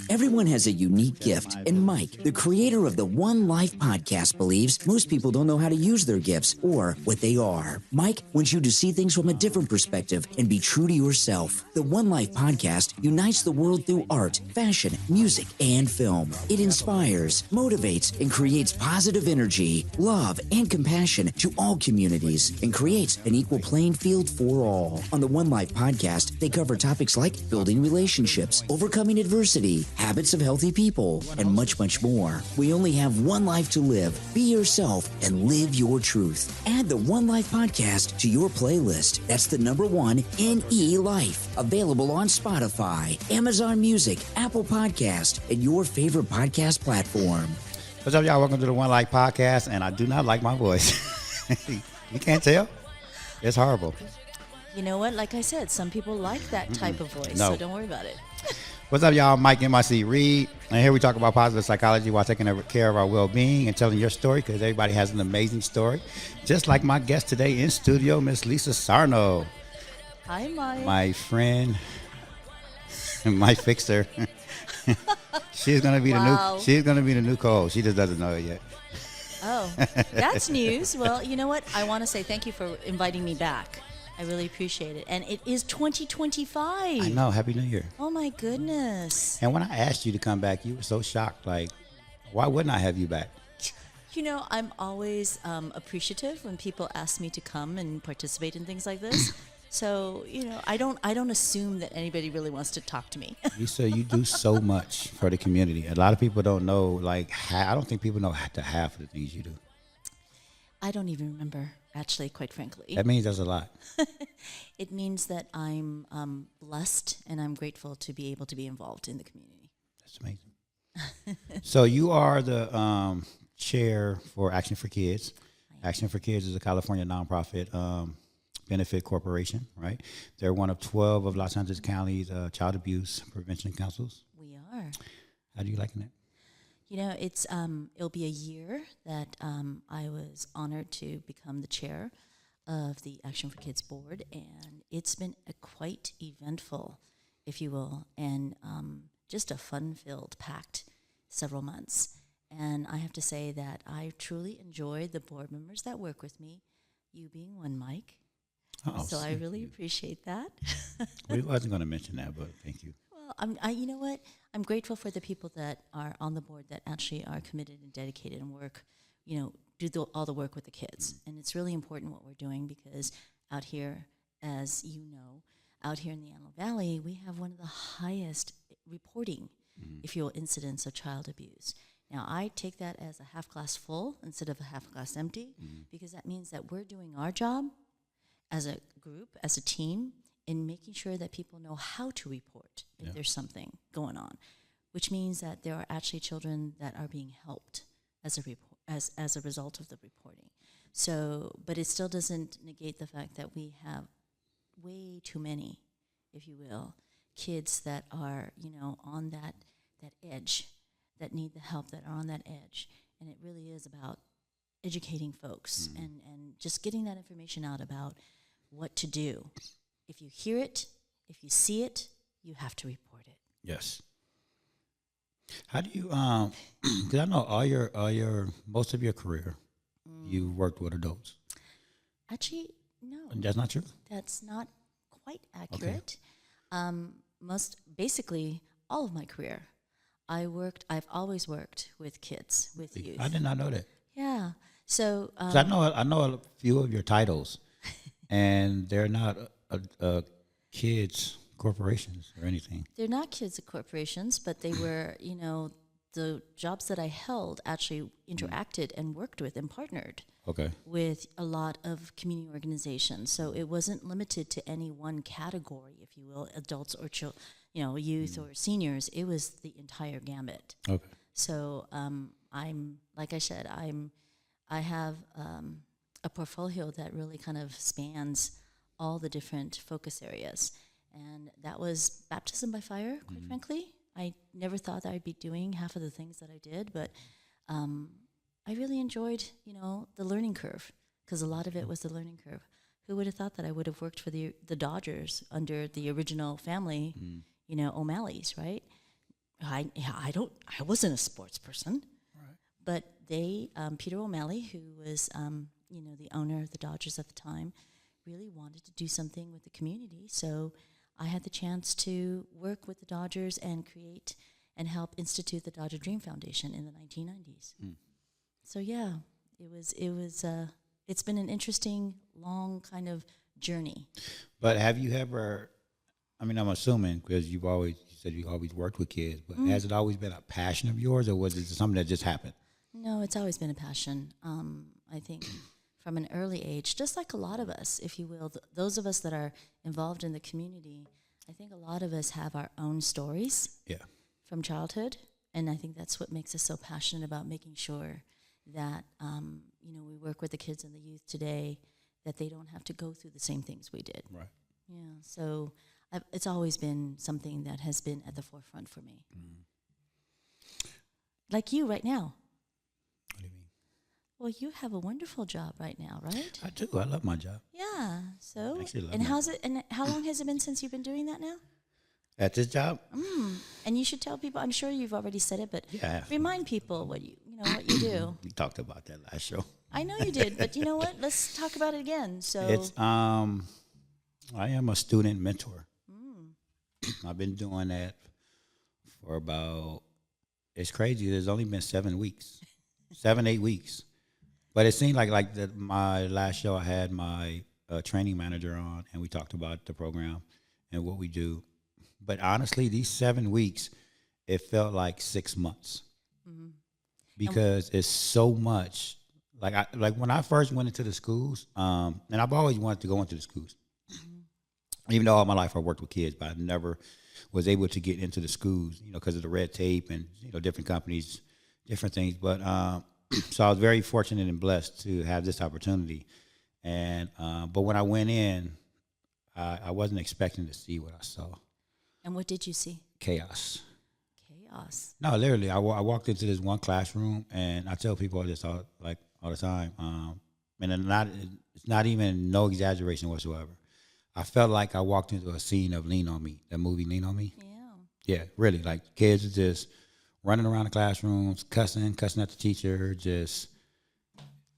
Everyone has a unique gift, and Mike, the creator of the 1NELife podcast, believes most people don't know how to use their gifts or what they are. Mike wants you to see things from a different perspective and be true to yourself. The 1NELife podcast unites the world through art, fashion, music, and film. It inspires, motivates, and creates positive energy, love, and compassion to all communities and creates an equal playing field for all. On the 1NELife podcast, they cover topics like building relationships, overcoming adversity, habits of healthy people, and much, much more. We only have one life to live. Be yourself and live your truth. Add the 1NELife podcast to your playlist. That's the number 1NELife. Available on Spotify, Amazon Music, Apple Podcast, and your favorite podcast platform. What's up, y'all? Welcome to the 1NELife podcast, and I do not like my voice. You can't tell? It's horrible. You know what? Like I said, some people like that type of voice, so don't worry about it. What's up, y'all? Mike MIC Reed, and here we talk about positive psychology while taking care of our well-being and telling your story, because everybody has an amazing story. Just like my guest today in studio, Miss Lisa Sarno. Hi, Mike. My friend, my fixer. She's gonna be the new Cole. She just doesn't know it yet. Oh, that's news. Well, you know what? I want to say thank you for inviting me back. I really appreciate it. And it is 2025. I know. Happy New Year. Oh, my goodness. And when I asked you to come back, you were so shocked. Like, why wouldn't I have you back? You know, I'm always appreciative when people ask me to come and participate in things like this. So, you know, I don't assume that anybody really wants to talk to me. Lisa, you do so much for the community. A lot of people don't know, like, I don't think people know half of the things you do. I don't even remember, actually, quite frankly. That means there's a lot. It means that I'm blessed and I'm grateful to be able to be involved in the community. That's amazing. So you are the chair for Action for Kids. Action for Kids is a California nonprofit benefit corporation, right? They're one of 12 of Los Angeles County's child abuse prevention councils. We are. How do you liking it? You know, it's it'll be a year that I was honored to become the chair of the Action for Kids board, and it's been a quite eventful, if you will, and just a fun-filled, packed several months. And I have to say that I truly enjoyed the board members that work with me, you being one, Mike. So I really appreciate that. We wasn't going to mention that, but thank you. Well, you know what? I'm grateful for the people that are on the board that actually are committed and dedicated and work, you know, do all the work with the kids. And it's really important what we're doing because out here, as you know, out here in the Antelope Valley, we have one of the highest reporting, if you will, incidents of child abuse. Now, I take that as a half glass full instead of a half glass empty because that means that we're doing our job as a group, as a team, in making sure that people know how to report if there's something going on, which means that there are actually children that are being helped as a result of the reporting. So, but it still doesn't negate the fact that we have way too many, if you will, kids that are, you know, on that edge, that need the help, that are on that edge. And it really is about educating folks and just getting that information out about what to do. If you hear it, if you see it, you have to report it. Yes. How do you? Because I know most of your career, you worked with adults. Actually, no. That's not true. That's not quite accurate. Basically, all of my career, I've always worked with kids, with youth. I did not know that. Yeah. So I know a few of your titles, and they're not kids corporations or anything. They're not kids corporations, but they were, you know, the jobs that I held actually interacted and worked with and partnered with a lot of community organizations. So it wasn't limited to any one category, if you will, adults or youth or seniors. It was the entire gambit. Okay. So I'm, like I said, I have a portfolio that really kind of spans all the different focus areas. And that was baptism by fire, quite frankly. I never thought that I'd be doing half of the things that I did, but I really enjoyed, you know, the learning curve, because a lot of it was the learning curve. Who would have thought that I would have worked for the Dodgers under the original family, you know, O'Malley's, right? I wasn't a sports person, right. But Peter O'Malley, who was, the owner of the Dodgers at the time, really wanted to do something with the community. So I had the chance to work with the Dodgers and create and help institute the Dodger Dream Foundation in the 1990s. So yeah, it's been an interesting, long kind of journey. But have you ever, I'm assuming, because you said you always worked with kids, but has it always been a passion of yours, or was it something that just happened? No, it's always been a passion. I think from an early age, just like a lot of us, if you will, those of us that are involved in the community, I think a lot of us have our own stories from childhood, and I think that's what makes us so passionate about making sure that we work with the kids and the youth today, that they don't have to go through the same things we did. Right. Yeah. So it's always been something that has been at the forefront for me. Like you right now. What do you mean? Well, you have a wonderful job right now, right? I do. I love my job. Yeah. So, and how long has it been since you've been doing that now? At this job? And you should tell people. I'm sure you've already said it, but yeah, remind people what you do. We talked about that last show. I know you did, but you know what? Let's talk about it again. So it's I am a student mentor. I've been doing that for about. It's crazy. There's only been 7 weeks, 8 weeks, but it seemed like my last show I had my training manager on, and we talked about the program and what we do. But honestly, these 7 weeks, it felt like 6 months because it's so much. Like when I first went into the schools, and I've always wanted to go into the schools, even though all my life I worked with kids, but I never was able to get into the schools, because of the red tape and different companies, different things. But so I was very fortunate and blessed to have this opportunity. And but when I went in, I wasn't expecting to see what I saw. And what did you see? Chaos. Chaos. No, literally, I walked into this one classroom, and I tell people this all the time, and it's not even no exaggeration whatsoever. I felt like I walked into a scene of Lean On Me, that movie Lean On Me. Yeah, really, like kids are just running around the classrooms, cussing at the teacher, just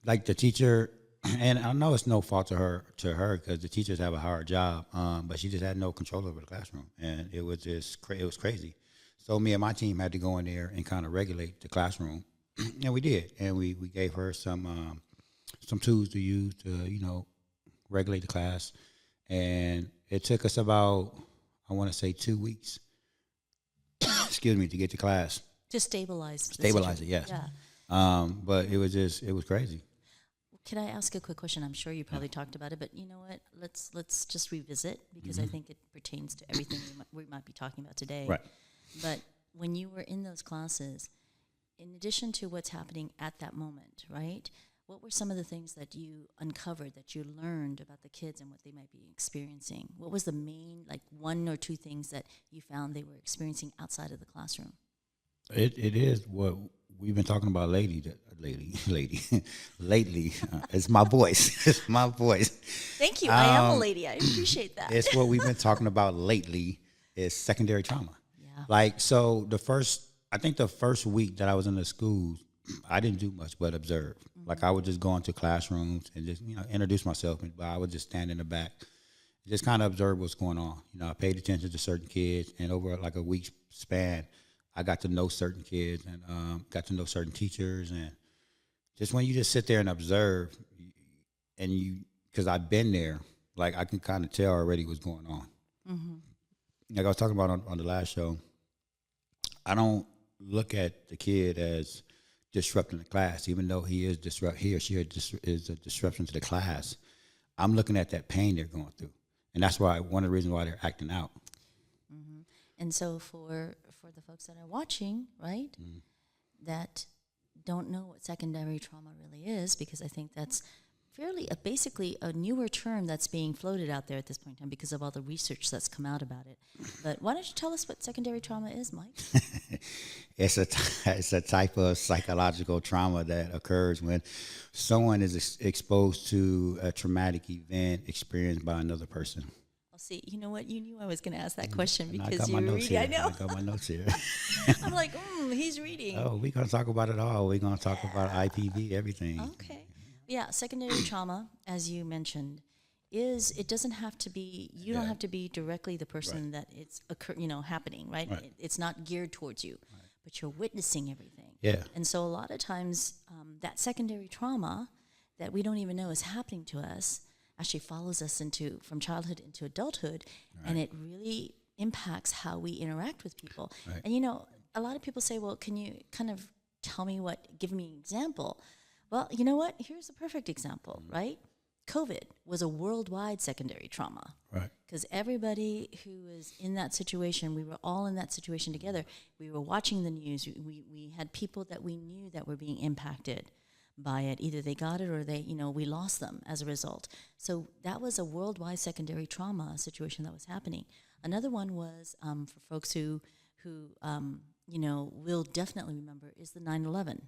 like the teacher. And I know it's no fault to her because the teachers have a hard job, but she just had no control over the classroom, and it was just it was crazy. So me and my team had to go in there and kind of regulate the classroom, and we did, and we gave her some tools to use to regulate the class, and it took us about, I want to say, 2 weeks, excuse me, to get to class. To stabilize it, yes. Yeah. But it was crazy. Can I ask a quick question? I'm sure you probably talked about it, but you know what? Let's just revisit, because I think it pertains to everything we might be talking about today. Right. But when you were in those classes, in addition to what's happening at that moment, right? What were some of the things that you uncovered, that you learned about the kids and what they might be experiencing? What was the main, 1 or 2 things that you found they were experiencing outside of the classroom? It is what we've been talking about lately. It's my voice. It's my voice. Thank you. I am a lady. I appreciate that. It's what we've been talking about lately is secondary trauma. Yeah. So the first week that I was in the schools, I didn't do much but observe. I would just go into classrooms and just, introduce myself, but I would just stand in the back, just kind of observe what's going on. I paid attention to certain kids, and over a week span, I got to know certain kids and got to know certain teachers. And just when you just sit there and observe, and because I've been there, I can kind of tell already what's going on. Like I was talking about on the last show, I don't look at the kid as disrupting the class, even though he or she is a disruption to the class. I'm looking at that pain they're going through, and that's why one of the reasons why they're acting out. And so for the folks that are watching, right, that don't know what secondary trauma really is, because I think that's basically a newer term that's being floated out there at this point in time because of all the research that's come out about it. But why don't you tell us what secondary trauma is, Mike? It's a type of psychological trauma that occurs when someone is exposed to a traumatic event experienced by another person. See, you know what? You knew I was going to ask that question because you were reading. Here. I know. I got my notes here. I'm like, he's reading. Oh, we're going to talk about it all. We're going to talk about IPV, everything. Okay. Yeah, secondary trauma, as you mentioned, it doesn't have to be, you don't have to be directly the person that it's happening, right? It's not geared towards you, but you're witnessing everything. Yeah. And so a lot of times that secondary trauma that we don't even know is happening to us actually follows us from childhood into adulthood, and it really impacts how we interact with people. Right. And, a lot of people say, well, can you kind of give me an example? Well, you know what? Here's a perfect example, right? COVID was a worldwide secondary trauma. Right. Because everybody who was in that situation, we were all in that situation together. We were watching the news. We had people that we knew that were being impacted by it. Either they got it or we lost them as a result. So that was a worldwide secondary trauma situation that was happening. Another one was for folks who will definitely remember is the 9/11.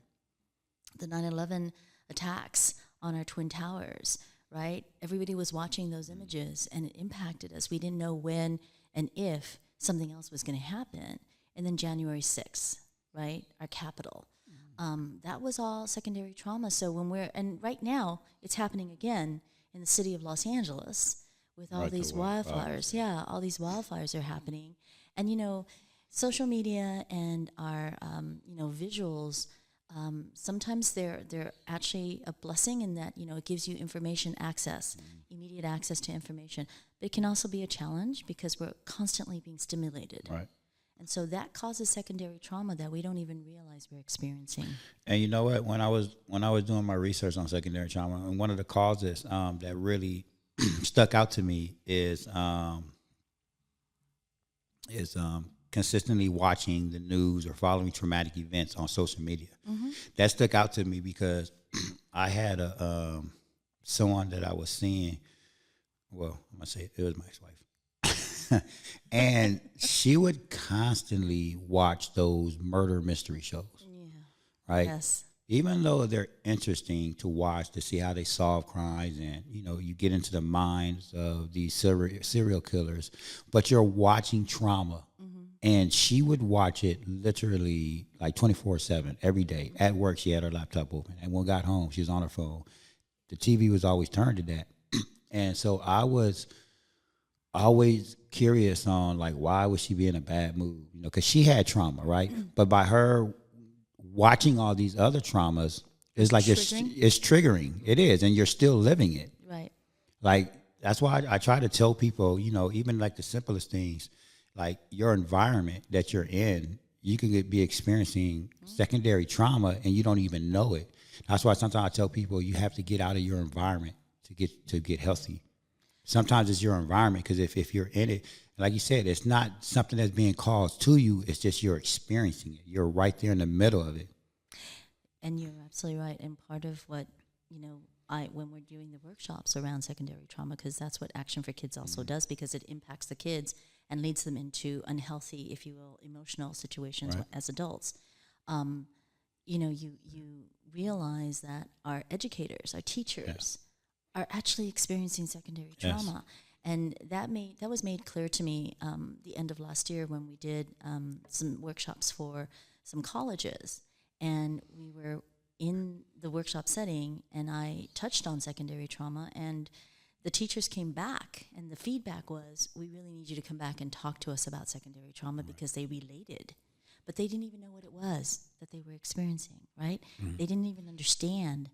The 9/11 attacks on our Twin Towers, right? Everybody was watching those images, and it impacted us. We didn't know when and if something else was going to happen. And then January 6th, right, our Capitol. That was all secondary trauma. So and right now, it's happening again in the city of Los Angeles with all these wildfires. Yeah, all these wildfires are happening. And, social media and our, visuals, sometimes they're actually a blessing in that, it gives you information access, immediate access to information. But it can also be a challenge because we're constantly being stimulated. Right. And so that causes secondary trauma that we don't even realize we're experiencing. And you know what? When I was doing my research on secondary trauma, and one of the causes that really stuck out to me is consistently watching the news or following traumatic events on social media. Mm-hmm. That stuck out to me because I had someone that I was seeing. Well, I'm gonna say it was my ex-wife. And she would constantly watch those murder mystery shows. Yeah. Right? Yes. Even though they're interesting to watch to see how they solve crimes and, you get into the minds of these serial killers, but you're watching trauma. Mm-hmm. And she would watch it literally like 24/7 every day. At work, she had her laptop open. And when we got home, she was on her phone. The TV was always turned to that. And so I was always curious on why would she be in a bad mood, because she had trauma, right? But by her watching all these other traumas, it's like it's triggering. It is, and you're still living it. Right. That's why I try to tell people, even the simplest things, your environment that you're in, you can be experiencing secondary trauma and you don't even know it. That's why sometimes I tell people you have to get out of your environment to get healthy. Sometimes it's your environment, because if you're in it, like you said, it's not something that's being caused to you. It's just you're experiencing it. You're right there in the middle of it. And you're absolutely right. And part of what, when we're doing the workshops around secondary trauma, because that's what Action for Kids also does, because it impacts the kids and leads them into unhealthy, if you will, emotional situations as adults. You realize that our educators, our teachers, are actually experiencing secondary trauma. And that was made clear to me the end of last year when we did some workshops for some colleges. And we were in the workshop setting, and I touched on secondary trauma, and the teachers came back, and the feedback was, we really need you to come back and talk to us about secondary trauma, because they related. But they didn't even know what it was that they were experiencing, right? Mm-hmm. They didn't even understand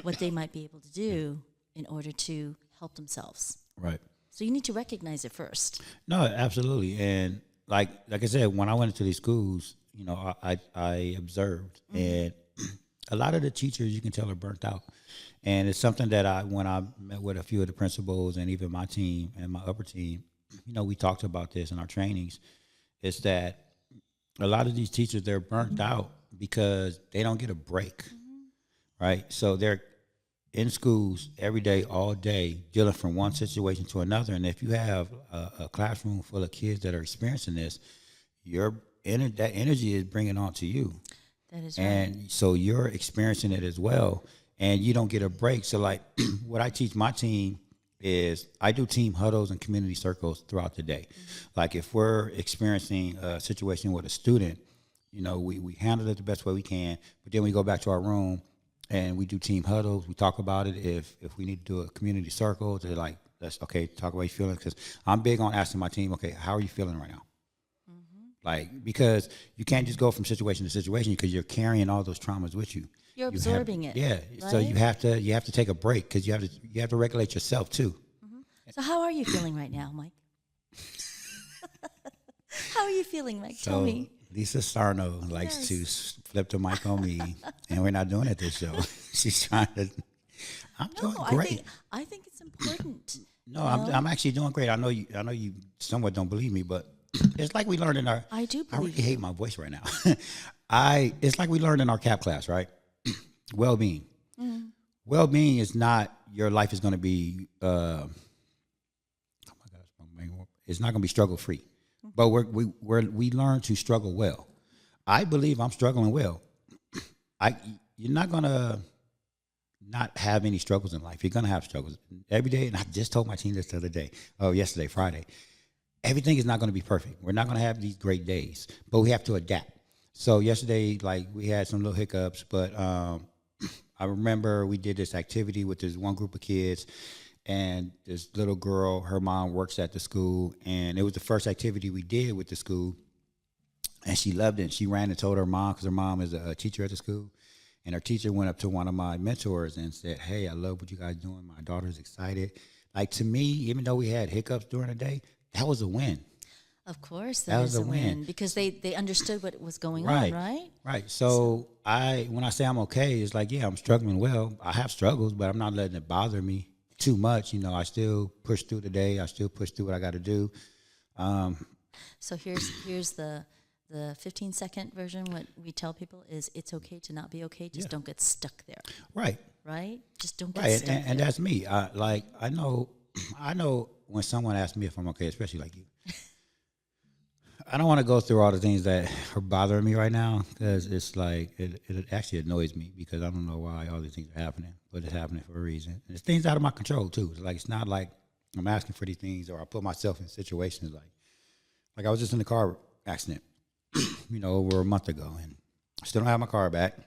what they might be able to do in order to help themselves. Right. So you need to recognize it first. No, absolutely. And like I said, when I went into these schools, I observed, and a lot of the teachers, you can tell, are burnt out. And it's something that when I met with a few of the principals and even my team and my upper team, we talked about this in our trainings, is that a lot of these teachers, they're burnt out because they don't get a break, right? So they're in schools every day, all day, dealing from one situation to another. And if you have a classroom full of kids that are experiencing this, that energy is bringing on to you. That is right. And so you're experiencing it as well, and you don't get a break. So what I teach my team is I do team huddles and community circles throughout the day. Like if we're experiencing a situation with a student, we handle it the best way we can, but then we go back to our room and we do team huddles. We talk about it. If we need to do a community circle, to like, let's talk about your feelings. Because I'm big on asking my team, okay, how are you feeling right now? Like, because you can't just go from situation to situation because you're carrying all those traumas with you. You're absorbing it. Yeah. Right? So you have to take a break because you have to regulate yourself too. So how are you feeling right now, Mike? How are you feeling, Mike? So Tell me. Lisa Sarno likes to flip the mic on me, and we're not doing it this show. She's trying to. I'm doing great. I think it's important. No, I'm actually doing great. I know you somewhat don't believe me, but it's like we learned in our. I do I believe really hate my voice right now. It's like we learned in our CAP class, right? Well-being. Well-being is not your life is going to be. Oh my gosh, it's not going to be struggle-free, but we learn to struggle well. I believe I'm struggling well. You're not going to not have any struggles in life. You're going to have struggles every day. And I just told my team this the other day. Yesterday, Friday. Everything is not going to be perfect. We're not going to have these great days, but we have to adapt. So yesterday, like we had some little hiccups, but I remember we did this activity with this one group of kids, and this little girl, her mom works at the school, and it was the first activity we did with the school, and she loved it. And she ran and told her mom, because her mom is a teacher at the school, and her teacher went up to one of my mentors and said, "Hey, I love what you guys doing. My daughter's excited." Like, to me, even though we had hiccups during the day, that was a win. Of course, that is a win because they understood what was going on, right? Right. So when I say I'm okay, it's like, yeah, I'm struggling well. I have struggles, but I'm not letting it bother me too much. I still push through the day. I still push through what I got to do. So here's the 15-second version. What we tell people is it's okay to not be okay. Just don't get stuck there. Right. Right. Just don't get stuck there. And that's me. I know when someone asks me if I'm okay, especially like you. I don't want to go through all the things that are bothering me right now because it's like it actually annoys me because I don't know why all these things are happening, but it's happening for a reason. And it's things out of my control too. It's not like I'm asking for these things or I put myself in situations like I was just in a car accident, over a month ago, and I still don't have my car back.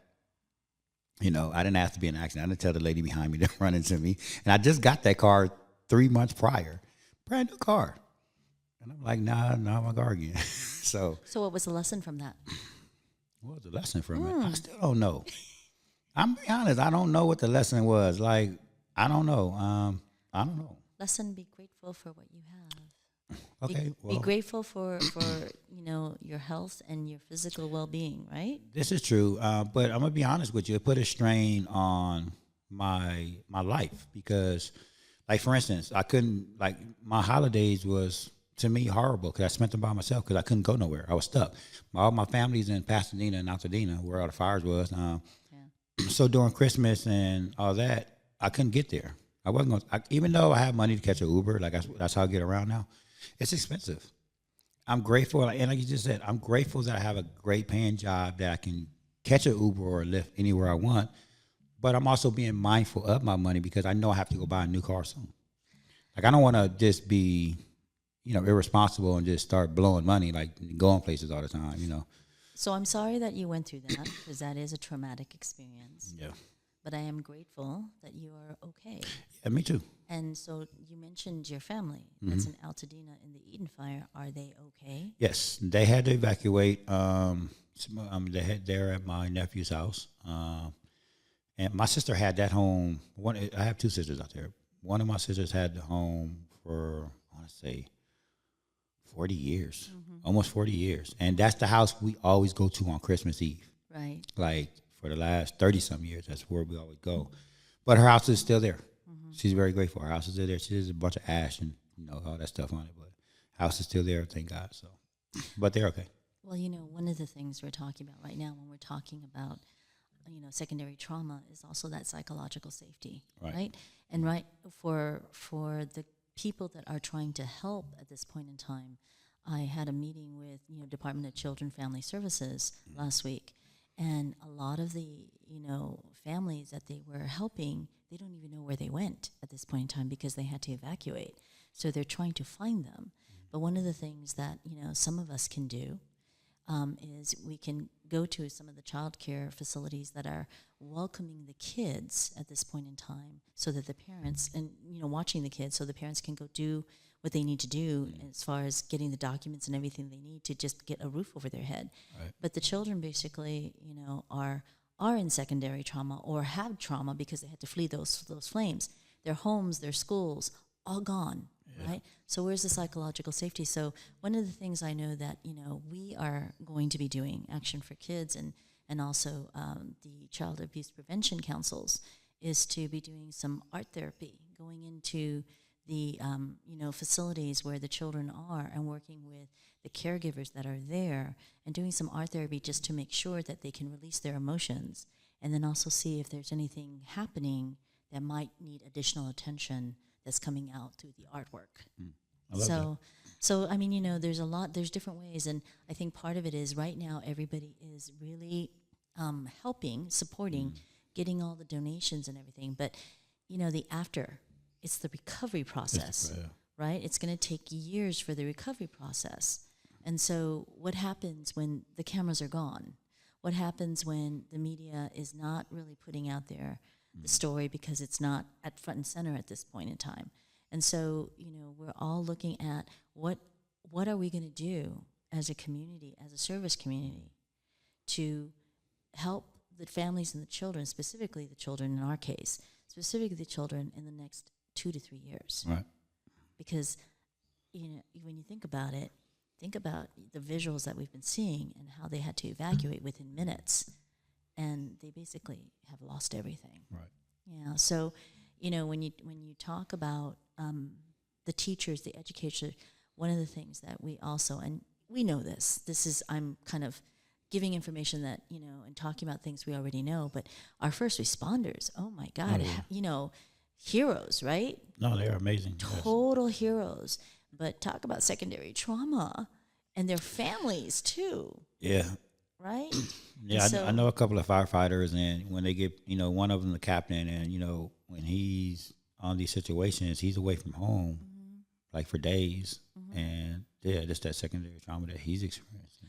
I didn't ask to be in an accident. I didn't tell the lady behind me to run into me, and I just got that car 3 months prior, brand new car. And I'm like, nah, not my car again. So what was the lesson from that? What was the lesson from it? I still don't know. I'm being honest. I don't know what the lesson was. Like, I don't know. I don't know. Lesson: be grateful for what you have. Okay. Be grateful for your health and your physical well-being. Right. This is true. But I'm gonna be honest with you. It put a strain on my life because, like, for instance, I couldn't, like, my holidays was, to me, horrible because I spent them by myself because I couldn't go nowhere. I was stuck. All my family's in Pasadena and Altadena, where all the fires was. So during Christmas and all that, I couldn't get there. I wasn't going. Even though I have money to catch an Uber, like that's how I get around now. It's expensive. I'm grateful, and like you just said, I'm grateful that I have a great paying job that I can catch an Uber or a Lyft anywhere I want. But I'm also being mindful of my money because I know I have to go buy a new car soon. Like, I don't want to just be, irresponsible and just start blowing money, like going places all the time, So I'm sorry that you went through that because that is a traumatic experience. Yeah. But I am grateful that you are okay. Yeah, me too. And so you mentioned your family that's in Altadena in the Eden fire. Are they okay? Yes, they had to evacuate. They're at my nephew's house. And my sister had that home. I have two sisters out there. One of my sisters had the home for, I want to say, 40 years, almost 40 years. And that's the house we always go to on Christmas Eve. Right. Like, for the last 30-some years, that's where we always go. But her house is still there. She's very grateful. Her house is still there. She has a bunch of ash and, all that stuff on it. But house is still there, thank God. So, but they're okay. Well, one of the things we're talking about right now when we're talking about, secondary trauma is also that psychological safety, right? And for the people that are trying to help at this point in time, I had a meeting with, Department of Children Family Services last week, and a lot of the, families that they were helping they don't even know where they went at this point in time because they had to evacuate. So they're trying to find them. But one of the things that, some of us can do is we can go to some of the child care facilities that are welcoming the kids at this point in time so that the parents, and, watching the kids so the parents can go do what they need to do as far as getting the documents and everything they need to just get a roof over their head. Right. But the children basically, are in secondary trauma or have trauma because they had to flee those flames. Their homes, their schools, all gone, right? So where's the psychological safety? So one of the things I know that, we are going to be doing, Action for Kids and also the Child Abuse Prevention Councils, is to be doing some art therapy, going into the, facilities where the children are and working with the caregivers that are there and doing some art therapy just to make sure that they can release their emotions and then also see if there's anything happening that might need additional attention that's coming out through the artwork. I love that. So there's different ways, and I think part of it is right now everybody is really helping, supporting, getting all the donations and everything, but it's the recovery process, right? It's going to take years for the recovery process. And so what happens when the cameras are gone? What happens when the media is not really putting out there the story because it's not at front and center at this point in time? And so, we're all looking at what are we going to do as a community, as a service community, to help the families and the children, specifically the children in our case, specifically the children in the next 2 to 3 years. Right. Because, when you think about it, think about the visuals that we've been seeing and how they had to evacuate within minutes, and they basically have lost everything. Right. Yeah. So, when you talk about the teachers, the educators, one of the things that we also, and we know I'm kind of giving information that, and talking about things we already know, but our first responders, oh my God, heroes, right? No, they are amazing. Total heroes. But talk about secondary trauma and their families too. Yeah. Right? Yeah, I know a couple of firefighters, and when they get, one of them the captain, and, when he's on these situations, he's away from home, like for days. And yeah, just that secondary trauma that he's experiencing.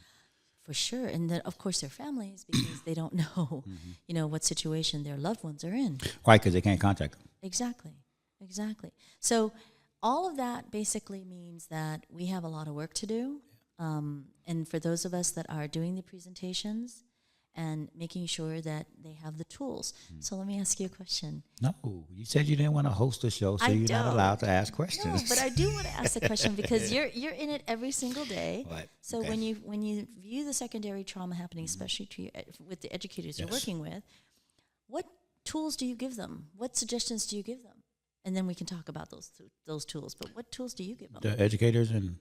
For sure. And then, of course, their families, because they don't know, what situation their loved ones are in. Right, because they can't contact them. Exactly. So all of that basically means that we have a lot of work to do. And for those of us that are doing the presentations and making sure that they have the tools. So let me ask you a question. No, you said you didn't want to host the show, so you're not allowed to ask questions. No, but I do want to ask the question because you're in it every single day. Right. So when you view the secondary trauma happening, especially with the educators you're working with, what tools do you give them? What suggestions do you give them? And then we can talk about those tools. But what tools do you give them? The educators and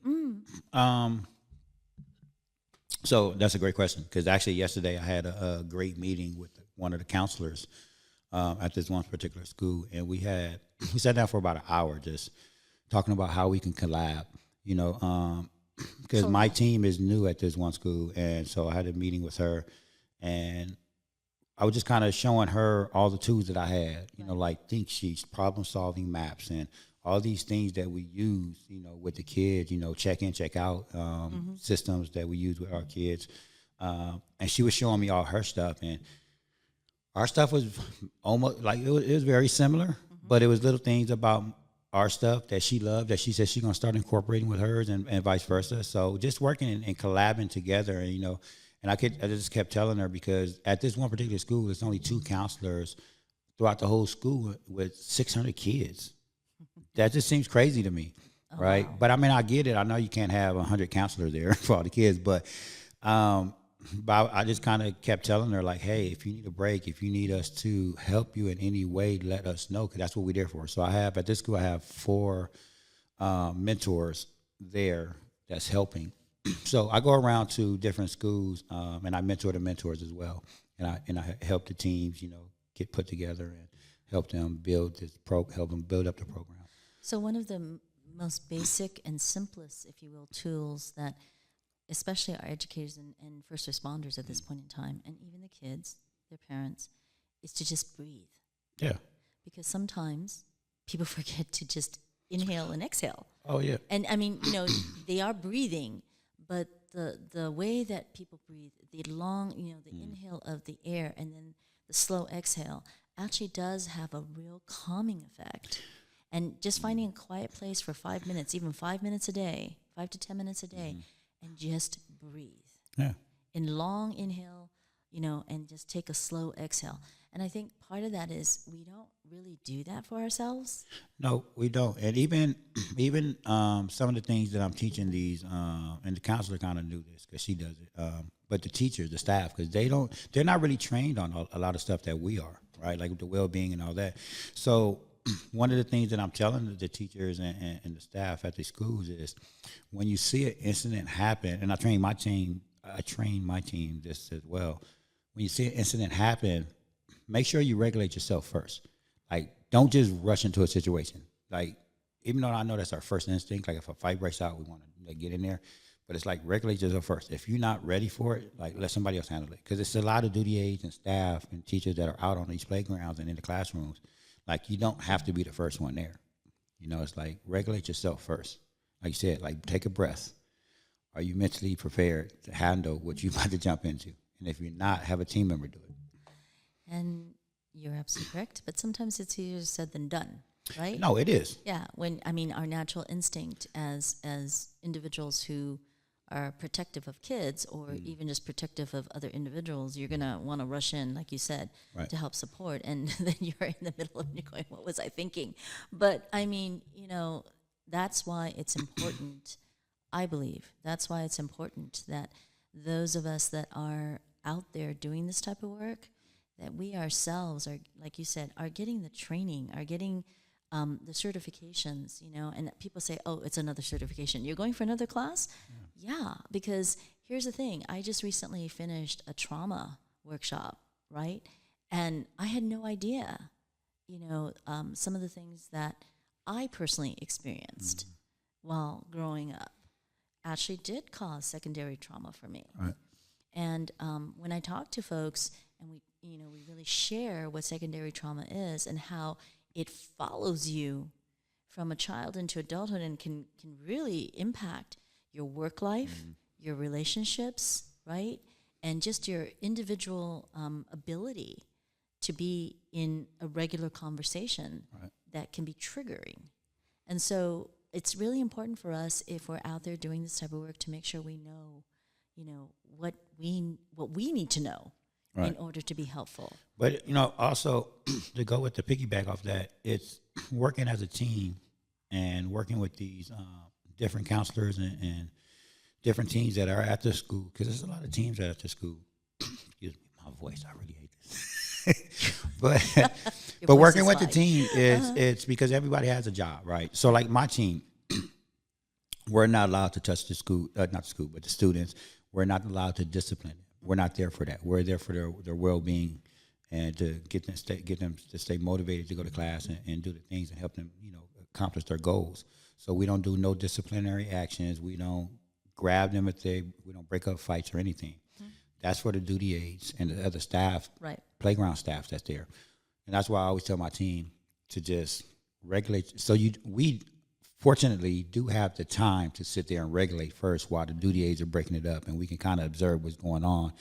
so that's a great question, because actually yesterday I had a great meeting with one of the counselors at this one particular school, and we sat down for about an hour just talking about how we can collab, because my team is new at this one school, and so I had a meeting with her, and I was just kind of showing her all the tools that I had, like think sheets, problem solving maps, and all these things that we use, with the kids, check in, check out systems that we use with our kids. And she was showing me all her stuff, and our stuff was almost like it was very similar, but it was little things about our stuff that she loved that she said she's going to start incorporating with hers, and vice versa. So just working and collabing together, and, and I just kept telling her, because at this one particular school, there's only 2 counselors throughout the whole school with 600 kids. That just seems crazy to me, right? Wow. But I mean, I get it. I know you can't have 100 counselors there for all the kids, but I just kind of kept telling her, like, hey, if you need a break, if you need us to help you in any way, let us know, because that's what we're there for. So at this school, I have 4 mentors there that's helping. So I go around to different schools, and I mentor the mentors as well, and I help the teams, get put together and help them build help them build up the program. So one of the most basic and simplest, if you will, tools that especially our educators and first responders at this point in time, and even the kids, their parents, is to just breathe. Yeah. because sometimes people forget to just inhale and exhale. Oh, yeah. And I mean, you know, they are breathing, but the way that people breathe, the long, you know, the inhale of the air and then the slow exhale actually does have a real calming effect. And just finding a quiet place for 5 minutes, even 5 minutes a day, 5 to 10 minutes a day, and just breathe. Yeah. In long inhale, you know, and just take a slow exhale. And I think part of that is we don't really do that for ourselves. No, we don't. And even some of the things that I'm teaching these, and the counselor kind of knew this because she does it. But the teachers, the staff, because they're not really trained on a lot of stuff that we are, right? Like the well-being and all that. So one of the things that I'm telling the teachers and the staff at the schools is when you see an incident happen, and I train my team this as well. When you see an incident happen, make sure you regulate yourself first. Like, don't just rush into a situation. Like, even though I know that's our first instinct, like if a fight breaks out, we want to get in there. But it's like, regulate yourself first. If you're not ready for it, like, let somebody else handle it. Because it's a lot of duty aides and staff and teachers that are out on these playgrounds and in the classrooms. Like, you don't have to be the first one there. You know, it's like, regulate yourself first. Like you said, like, take a breath. Are you mentally prepared to handle what you're about to jump into? And if you're not, have a team member do it. And you're absolutely correct. But sometimes it's easier said than done, right? No, it is. Yeah. Our natural instinct as individuals who are protective of kids or even just protective of other individuals, you're going to want to rush in, like you said, right, to help support. And then you're in the middle of it going, what was I thinking? But, I mean, you know, that's why it's important, I believe, that's why it's important that those of us that are out there doing this type of work, that we ourselves are, like you said, are getting the training, are getting the certifications, you know, and people say, oh, it's another certification. You're going for another class? Yeah, because here's the thing. I just recently finished a trauma workshop, right? And I had no idea, you know, some of the things that I personally experienced while growing up actually did cause secondary trauma for me. Right. And when I talk to folks and we really share what secondary trauma is and how it follows you from a child into adulthood and can really impact your work life, your relationships, right? And just your individual ability to be in a regular conversation that can be triggering. And so it's really important for us, if we're out there doing this type of work, to make sure we know, you know, what we need to know in order to be helpful. But, you know, also to go with the piggyback off that, it's working as a team and working with these different counselors and different teams that are at the school, because there's a lot of teams that are at the school. Excuse me, my voice, I really hate this. but working with the team is it's because everybody has a job, right? So like my team, we're not allowed to touch the school, not the school, but the students. We're not allowed to discipline them. We're not there for that. We're there for their well-being and to get them to stay motivated to go to class and do the things and help them, you know, accomplish their goals. So we don't do no disciplinary actions. We don't grab them we don't break up fights or anything. That's for the duty aides and the other staff, playground staff that's there. And that's why I always tell my team to just regulate. So we fortunately do have the time to sit there and regulate first while the duty aides are breaking it up, and we can kind of observe what's going on,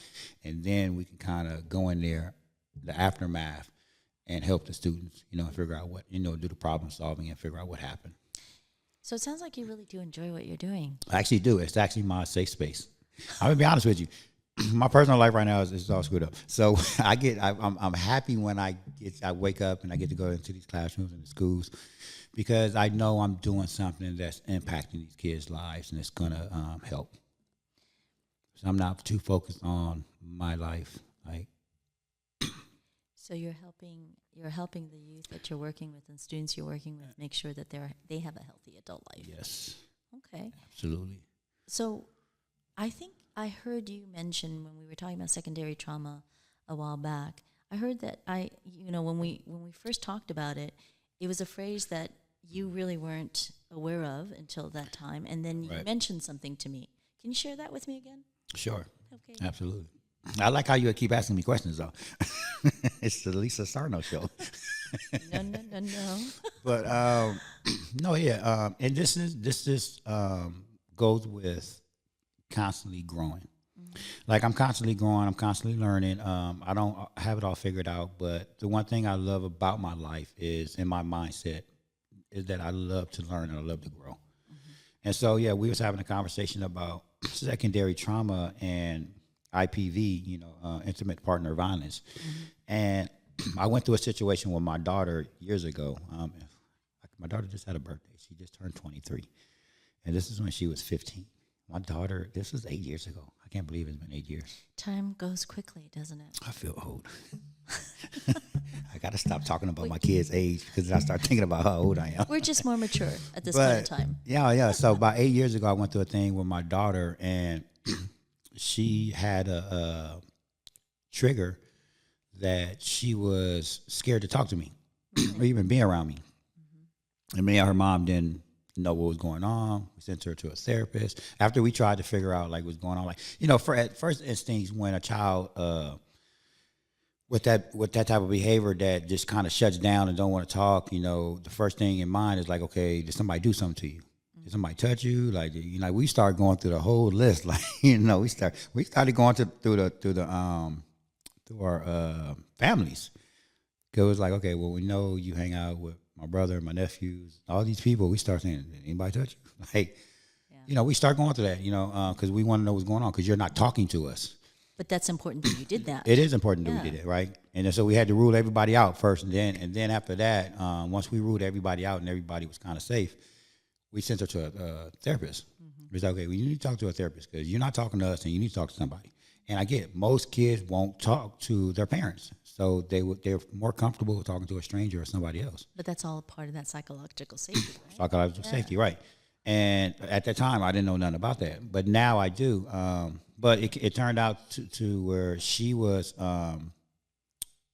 and then we can kind of go in there, the aftermath, and help the students, you know, figure out what, you know, do the problem solving and figure out what happened. So it sounds like you really do enjoy what you're doing. I actually do. It's actually my safe space. I'm gonna be honest with you. My personal life right now is all screwed up. So I'm happy when I wake up and I get to go into these classrooms and the schools, because I know I'm doing something that's impacting these kids' lives and it's gonna help. So I'm not too focused on my life. Like, so you're helping the youth that you're working with and students you're working with make sure that they have a healthy adult life. Yes. Okay. Absolutely. So I think I heard you mention when we were talking about secondary trauma a while back, I heard that when we first talked about it, it was a phrase that you really weren't aware of until that time, and then you mentioned something to me. Can you share that with me again? Sure. Okay. Absolutely. I like how you keep asking me questions, though. It's the Lisa Sarno show. No. But no, yeah, and this is goes with constantly growing. Like I'm constantly growing, I'm constantly learning. I don't have it all figured out, but the one thing I love about my life is, in my mindset, is that I love to learn and I love to grow. And so, yeah, we was having a conversation about secondary trauma and IPV, intimate partner violence. And I went through a situation with my daughter years ago. My daughter just had a birthday. She just turned 23. And this is when she was 15. My daughter, this was 8 years ago. I can't believe it's been 8 years. Time goes quickly, doesn't it? I feel old. I got to stop talking about my kids' age because I start thinking about how old I am. We're just more mature at this point in time. Yeah. So about 8 years ago, I went through a thing with my daughter, and she had a trigger that she was scared to talk to me or even be around me. And me and her mom didn't know what was going on. We sent her to a therapist. After we tried to figure out like what's going on, at first instincts when a child with that type of behavior that just kind of shuts down and don't want to talk, the first thing in mind is like, okay, did somebody do something to you? Did somebody touch you? Like, we start going through the whole list. Like, we started going through our families. Cause it was like, okay, well, we know you hang out with my brother, my nephews, all these people. We start saying, did anybody touch you? Like, we start going through that, because we want to know what's going on because you're not talking to us. But that's important that you did that. It is important that we did it, right? And then, so we had to rule everybody out first, and then after that, once we ruled everybody out and everybody was kind of safe, we sent her to a therapist. We said, okay, well, you need to talk to a therapist because you're not talking to us, and you need to talk to somebody. And I get it. Most kids won't talk to their parents, so they're more comfortable talking to a stranger or somebody else. But that's all part of that psychological safety, right? Psychological safety, right? And at that time, I didn't know nothing about that, but now I do. But it turned out to where she was,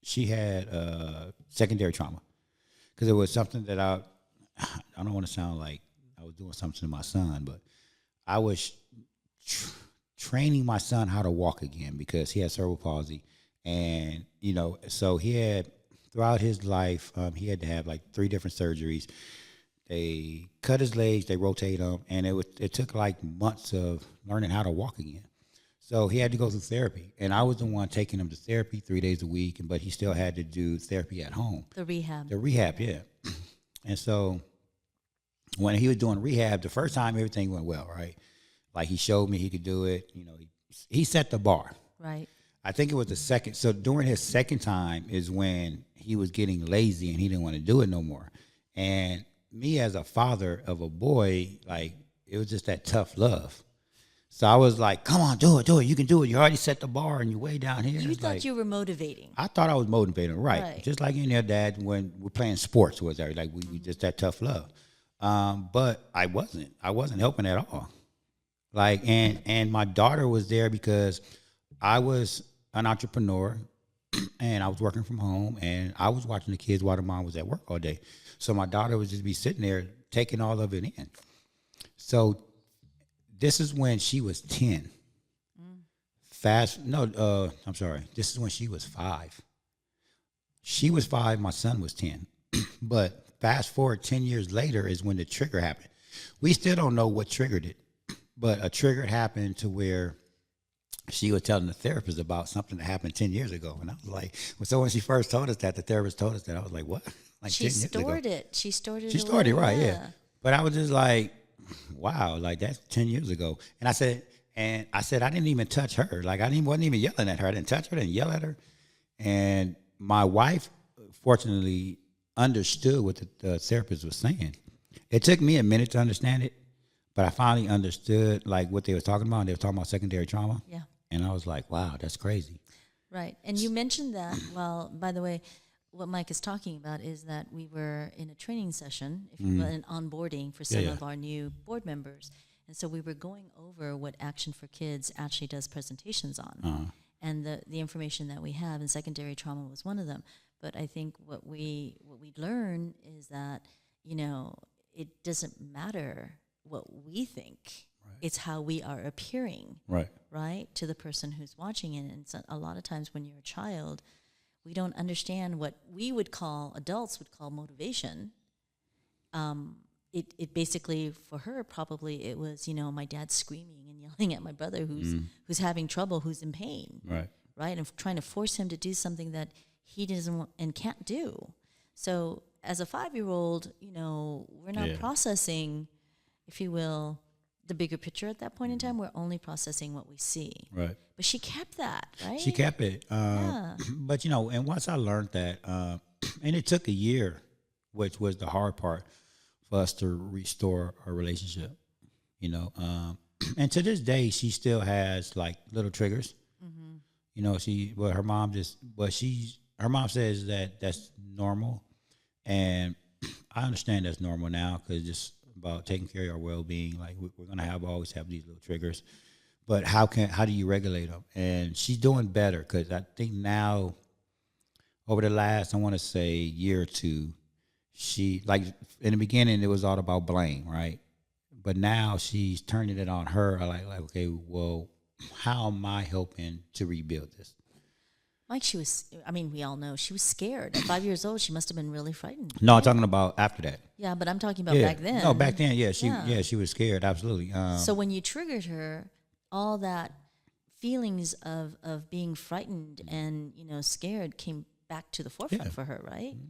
she had secondary trauma because it was something that I don't want to sound like I was doing something to my son, but I was training my son how to walk again because he had cerebral palsy. And, so he had, throughout his life, he had to have like 3 different surgeries. They cut his legs, they rotate them, and it took like months of learning how to walk again. So he had to go through therapy, and I was the one taking him to therapy 3 days a week, but he still had to do therapy at home. The rehab. Yeah. And so when he was doing rehab, the first time everything went well, right? Like he showed me he could do it. He set the bar. Right. I think it was the second. So during his second time is when he was getting lazy and he didn't want to do it no more. And me as a father of a boy, like it was just that tough love. So I was like, come on, do it. You can do it. You already set the bar and you're way down here. You thought you were motivating. I thought I was motivating, right. Just like any other dad when we're playing sports was there. Like we just that tough love. But I wasn't helping at all. Like, and my daughter was there because I was an entrepreneur and I was working from home and I was watching the kids while the mom was at work all day. So my daughter would just be sitting there taking all of it in. So this is when she was 10. I'm sorry. This is when she was 5. She was 5, my son was 10. But fast forward 10 years later is when the trigger happened. We still don't know what triggered it, but a trigger happened to where she was telling the therapist about something that happened 10 years ago. And I was like, so when she first told us that, the therapist told us that, I was like, what? Like She stored it, right, yeah. But I was just like, wow, like that's 10 years ago. And I said, I didn't even touch her. Like wasn't even yelling at her. I didn't touch her, I didn't yell at her. And my wife, fortunately, understood what the therapist was saying. It took me a minute to understand it, but I finally understood like what they were talking about. They were talking about secondary trauma. Yeah. And I was like, wow, that's crazy. Right. And you mentioned that, well, by the way, what Mike is talking about is that we were in a training session, if you will, an onboarding for some of our new board members. And so we were going over what Action for Kids actually does presentations on. And the information that we have, and secondary trauma was one of them. But I think what we learn is that, it doesn't matter what we think. Right. It's how we are appearing, right, to the person who's watching it. And so a lot of times when you're a child, we don't understand what adults would call motivation. It basically, for her, probably it was, my dad screaming and yelling at my brother who's having trouble, who's in pain. Right. And trying to force him to do something that he doesn't want and can't do. So as a 5-year-old, we're not processing, if you will, the bigger picture at that point in time. We're only processing what we see. Right. But she kept that, right? She kept it. But, and once I learned that, and it took a year, which was the hard part, for us to restore our relationship, and to this day, she still has like little triggers. Her mom says that that's normal. And I understand that's normal now, because it's just about taking care of our well-being. Like we're going to always have these little triggers, but how do you regulate them? And she's doing better, because I think now over the last, I want to say, year or two, she, like in the beginning, it was all about blame, right? But now she's turning it on her. Like, okay, well, how am I helping to rebuild this? Mike, we all know she was scared. At 5 years old, she must have been really frightened. No, I'm talking about after that. Yeah, but I'm talking about back then. No, back then, she was scared, absolutely. So when you triggered her, all that feelings of being frightened and, scared came back to the forefront for her, right? Mm-hmm.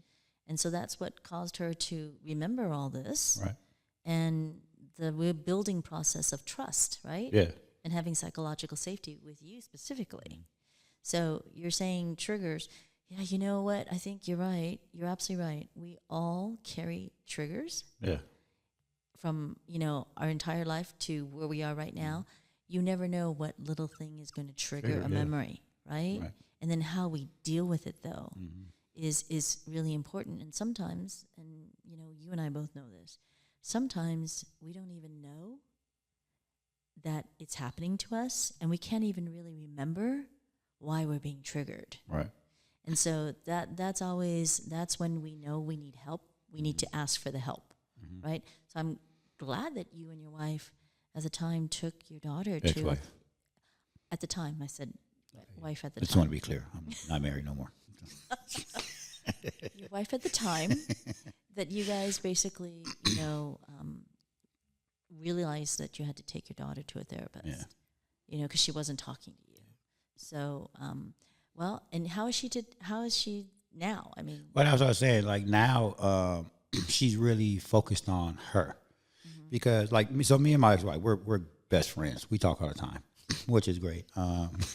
And so that's what caused her to remember all this. Right. And the rebuilding process of trust, right? Yeah. And having psychological safety with you specifically. So you're saying triggers. Yeah, you know what? I think you're right. You're absolutely right. We all carry triggers. Yeah. From, our entire life to where we are right now. You never know what little thing is going to trigger a memory, right? And then how we deal with it, though, is really important. And sometimes, and, you and I both know this, sometimes we don't even know that it's happening to us, and we can't even really remember why we're being triggered. Right. And so that's when we know we need help. We need to ask for the help, right? So I'm glad that you and your wife at the time took your daughter to... Ex-wife. At the time, I said wife at the time. I just time. want to be clear. I'm not married no more. Your wife at the time, that you guys basically, realized that you had to take your daughter to a therapist, because she wasn't talking to you. So, and how is she now? I mean, well, that's what I was saying. Like now, she's really focused on her, because me and my ex-wife, we're best friends. We talk all the time, which is great.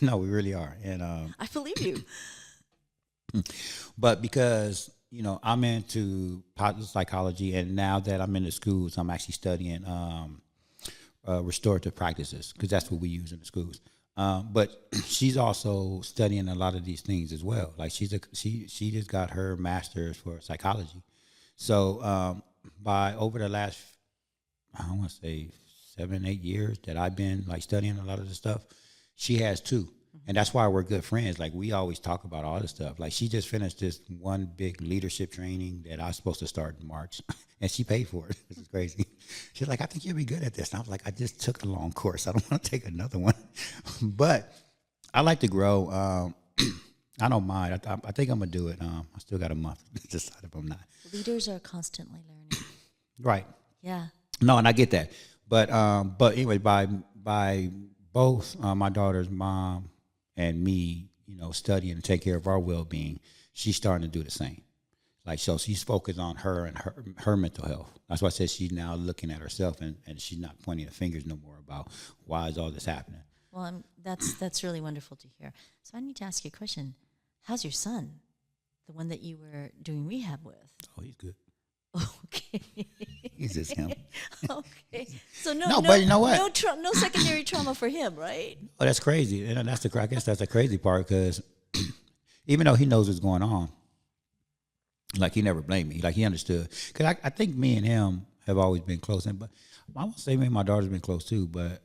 No, we really are. And I believe you. But because I'm into positive psychology, and now that I'm in the schools, I'm actually studying restorative practices, because that's what we use in the schools. But she's also studying a lot of these things as well. Like she just got her master's for psychology. So by over the last, I want to say 7-8 years that I've been studying a lot of this stuff, she has too. And that's why we're good friends. Like, we always talk about all this stuff. Like, she just finished this one big leadership training that I was supposed to start in March, and she paid for it. This is crazy. She's like, I think you'll be good at this. And I was like, I just took a long course. I don't want to take another one. But I like to grow. I don't mind. I think I'm going to do it. I still got a month to decide if I'm not. Leaders are constantly learning. Right. Yeah. No, and I get that. But anyway, by both my daughter's mom and me, studying and take care of our well-being, she's starting to do the same. So she's focused on her and her mental health. That's why I said she's now looking at herself, and she's not pointing the fingers no more about why is all this happening. Well, that's really wonderful to hear. So I need to ask you a question. How's your son, the one that you were doing rehab with? Oh, he's good. Okay. He's just him. Okay. So but you know what? No secondary trauma for him, right? Oh, that's crazy. And I guess that's the crazy part, because even though he knows what's going on, he never blamed me. He understood. Because I think me and him have always been close. But I won't say me and my daughter's been close too. But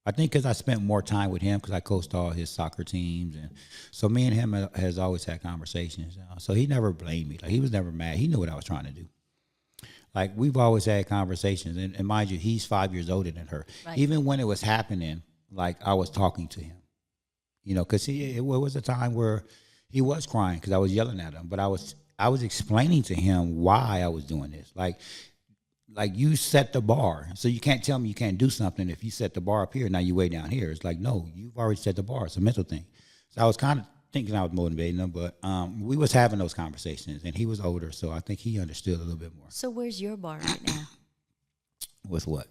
I think because I spent more time with him, because I coached all his soccer teams, and so me and him has always had conversations. So he never blamed me. He was never mad. He knew what I was trying to do. We've always had conversations, and mind you, he's 5 years older than her. Right. Even when it was happening, I was talking to him, because it was a time where He was crying because I was yelling at him, but I was explaining to him why I was doing this. Like you set the bar, so you can't tell me you can't do something if you set the bar up here. Now you way down here. It's like, no, you've already set the bar. It's a mental thing. So I was kind of thinking I was motivating him, but we was having those conversations, and he was older, so I think he understood a little bit more. So where's your bar right now? With what?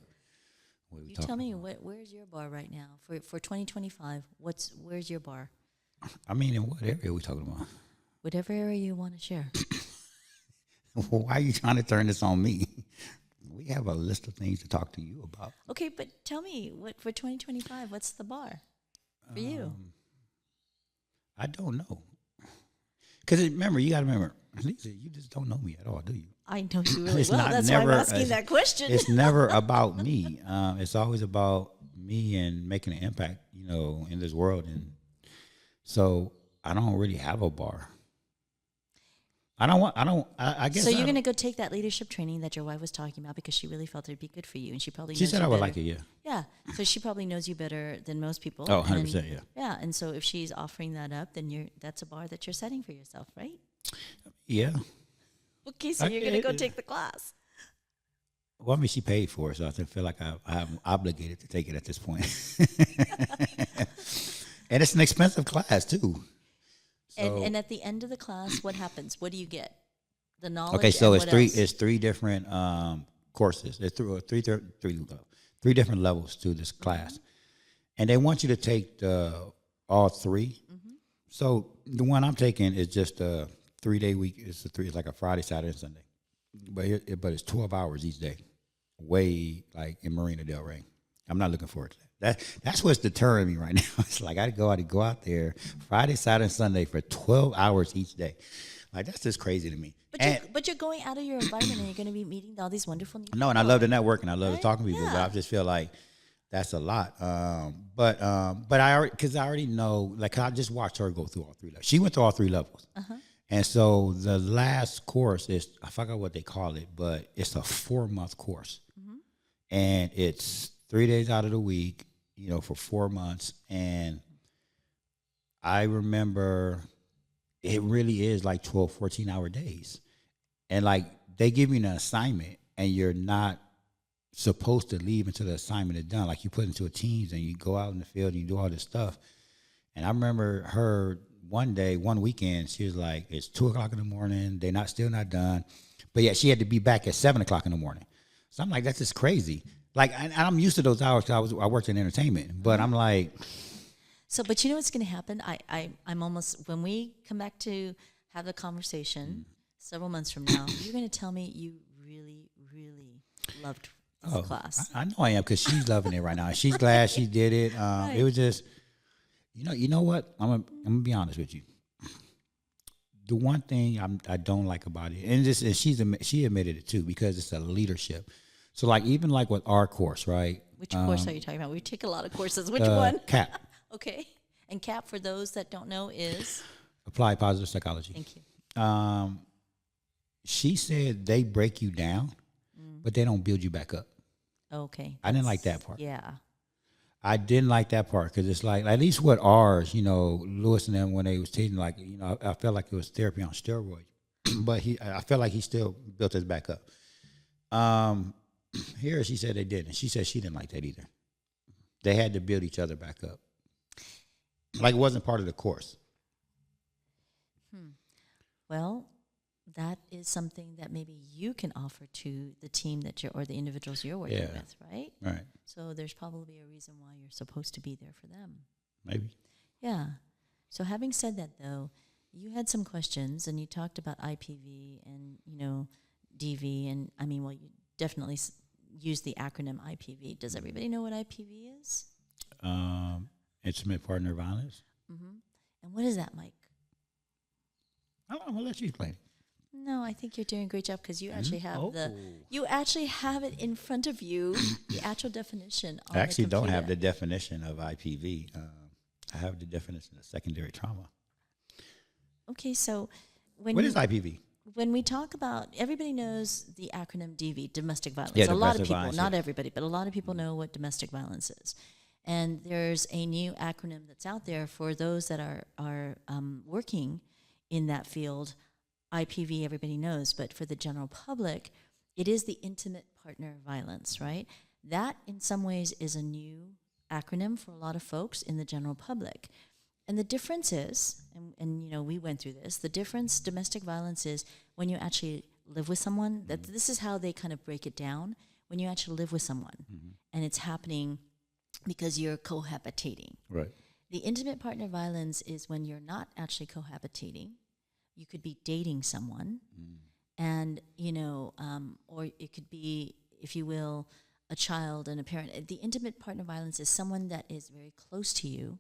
You tell me, where's your bar right now for 2025? Where's your bar? I mean, in what area are we talking about? Whatever area you want to share. Why are you trying to turn this on me? We have a list of things to talk to you about. Okay, but tell me, what for 2025, what's the bar for you? I don't know. Because remember, you got to remember, Lisa, you just don't know me at all, do you? I know you really It's well. not That's never, why I'm asking that question. It's never about me. It's always about me and making an impact, in this world. And so I don't really have a bar. I guess. So you're going to go take that leadership training that your wife was talking about because she really felt it'd be good for you. And she probably knows She said you I would better. like it, yeah. Yeah. So she probably knows you better than most people. Oh, 100%, and, yeah. Yeah. And so if she's offering that up, then that's a bar that you're setting for yourself, right? Yeah. Okay, so you're going to go take the class. Well, I mean, she paid for it, so I feel like I'm obligated to take it at this point. And it's an expensive class, too. So, and at the end of the class, what happens? What do you get? The knowledge. Okay, so and it's what three. else? It's three different courses. There's three different levels to this class, and they want you to take all three. Mm-hmm. So the one I'm taking is just a 3-day week. It's like a Friday, Saturday, and Sunday, but it's 12 hours each day, way like in Marina Del Rey. I'm not looking forward to that. That's what's deterring me right now. It's like I got to go out there Friday, Saturday, and Sunday for 12 hours each day. Like, that's just crazy to me. But you're going out of your environment and you're going to be meeting all these wonderful new people. No, and I love the networking. I love talking to people, Yeah. but I just feel like that's a lot. But I already know, like, I just watched her go through all three levels. She went through all three levels. Uh-huh. And so the last course is, I forgot what they call it, but it's a 4-month course. Mm-hmm. And it's 3 days out of the week, for 4 months. And I remember it really is like 12, 14-hour days. And like they give you an assignment and you're not supposed to leave until the assignment is done. Like you put into a teams and you go out in the field and you do all this stuff. And I remember her one weekend, she was like, it's 2:00 in the morning. They're still not done. But yet she had to be back at 7:00 in the morning. So I'm like, that's just crazy. Like, and I'm used to those hours because I worked in entertainment. But I'm like. So, but you know what's going to happen? I'm almost, when we come back to have the conversation several months from now, you're going to tell me you really, really loved this class. I know I am because she's loving it right now. She's glad she did it. Right. It was just, you know what? I'm gonna be honest with you. The one thing I don't like about it, and she admitted it too, because it's a leadership. So like even like with our course, right? Which course are you talking about? We take a lot of courses. Which one? CAP. Okay. And CAP, for those that don't know, is? Applied Positive Psychology. Thank you. She said they break you down, but they don't build you back up. Okay. I didn't like that part. Yeah. I didn't like that part because it's like, at least with ours, Lewis and them, when they was teaching, like, I felt like it was therapy on steroids. But I felt like he still built us back up. Here, she said they didn't. She said she didn't like that either. They had to build each other back up. Like it wasn't part of the course. Well, that is something that maybe you can offer to the team or the individuals you're working with, right? Right. So there's probably a reason why you're supposed to be there for them. Maybe. Yeah. So having said that, though, you had some questions and you talked about IPV and, DV. And you definitely use the acronym IPV. Does everybody know what IPV is? Intimate partner violence. Mm-hmm. And what is that, Mike? I'm going to let you explain it. No, I think you're doing a great job because you actually have you actually have it in front of you, the actual definition. I actually don't have the definition of IPV. I have the definition of secondary trauma. Okay, so what is IPV? When we talk about, everybody knows the acronym DV, domestic violence. Yeah, a lot of people, violence, not everybody, but a lot of people know what domestic violence is. And there's a new acronym that's out there for those that are working in that field. IPV, everybody knows, but for the general public, it is the intimate partner violence, right? That, in some ways, is a new acronym for a lot of folks in the general public. And the difference is, and you know, we went through this, the difference, domestic violence is when you actually live with someone, that this is how they kind of break it down, when you actually live with someone, and it's happening because you're cohabitating. Right. The intimate partner violence is when you're not actually cohabitating. You could be dating someone, and, you know, or it could be, if you will, a child and a parent. The intimate partner violence is someone that is very close to you,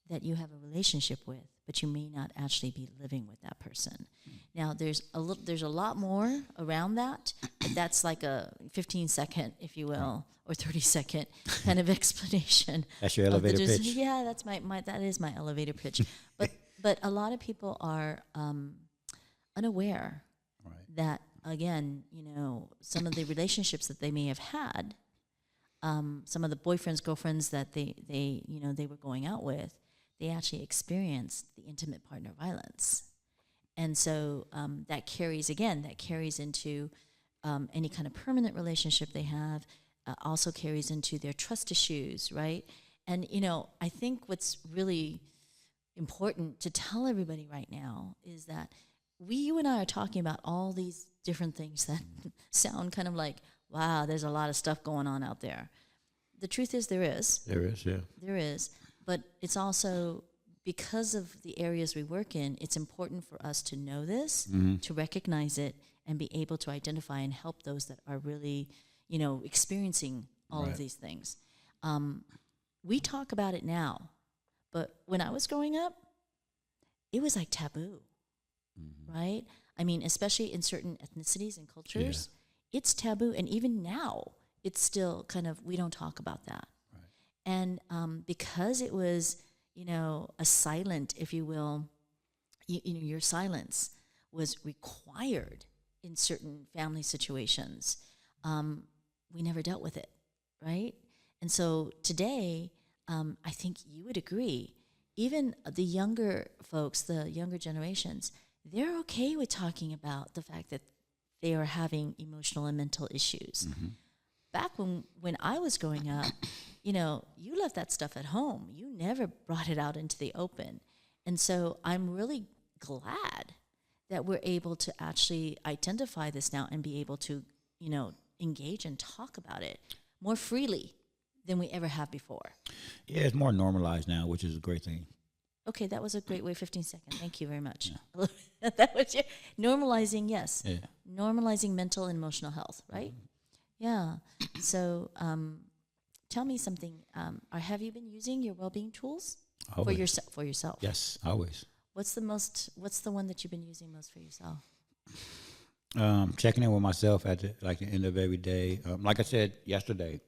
that you have a relationship with, but you may not actually be living with that person. Now, there's a lot more around that, but that's like a 15-second, if you will, or 30-second kind of explanation. That's your elevator pitch. Yeah, that's that is my elevator pitch. But a lot of people are unaware that, again, you know, some of the relationships that they may have had, some of the boyfriends, girlfriends that they were going out with, they actually experienced the intimate partner violence. And so that carries into any kind of permanent relationship they have, also carries into their trust issues, right? And, you know, I think what's really important to tell everybody right now is that you and I are talking about all these different things that sound kind of like, wow, there's a lot of stuff going on out there. The truth is there is. There is, yeah. There is. But it's also, because of the areas we work in, it's important for us to know this, to recognize it, and be able to identify and help those that are really, you know, experiencing all of these things. We talk about it now, but when I was growing up, it was like taboo, right? I mean, especially in certain ethnicities and cultures, it's taboo. And even now, it's still kind of, we don't talk about that. And because it was, you know, a silent, if you will, you know, your silence was required in certain family situations, we never dealt with it, right? And so today, I think you would agree, even the younger folks, the younger generations, they're okay with talking about the fact that they are having emotional and mental issues. Back when I was growing up, you know, you left that stuff at home. You never brought it out into the open. And so I'm really glad that we're able to actually identify this now and be able to, you know, engage and talk about it more freely than we ever have before. Yeah, it's more normalized now, which is a great thing. Okay, that was a great way, 15 seconds. Thank you very much. Yeah. That was normalizing, yes. Yeah. Normalizing mental and emotional health, right? Yeah. So tell me something. Have you been using your well-being tools for yourself? Yes, always. What's the one that you've been using most for yourself? Checking in with myself at the end of every day. Like I said yesterday,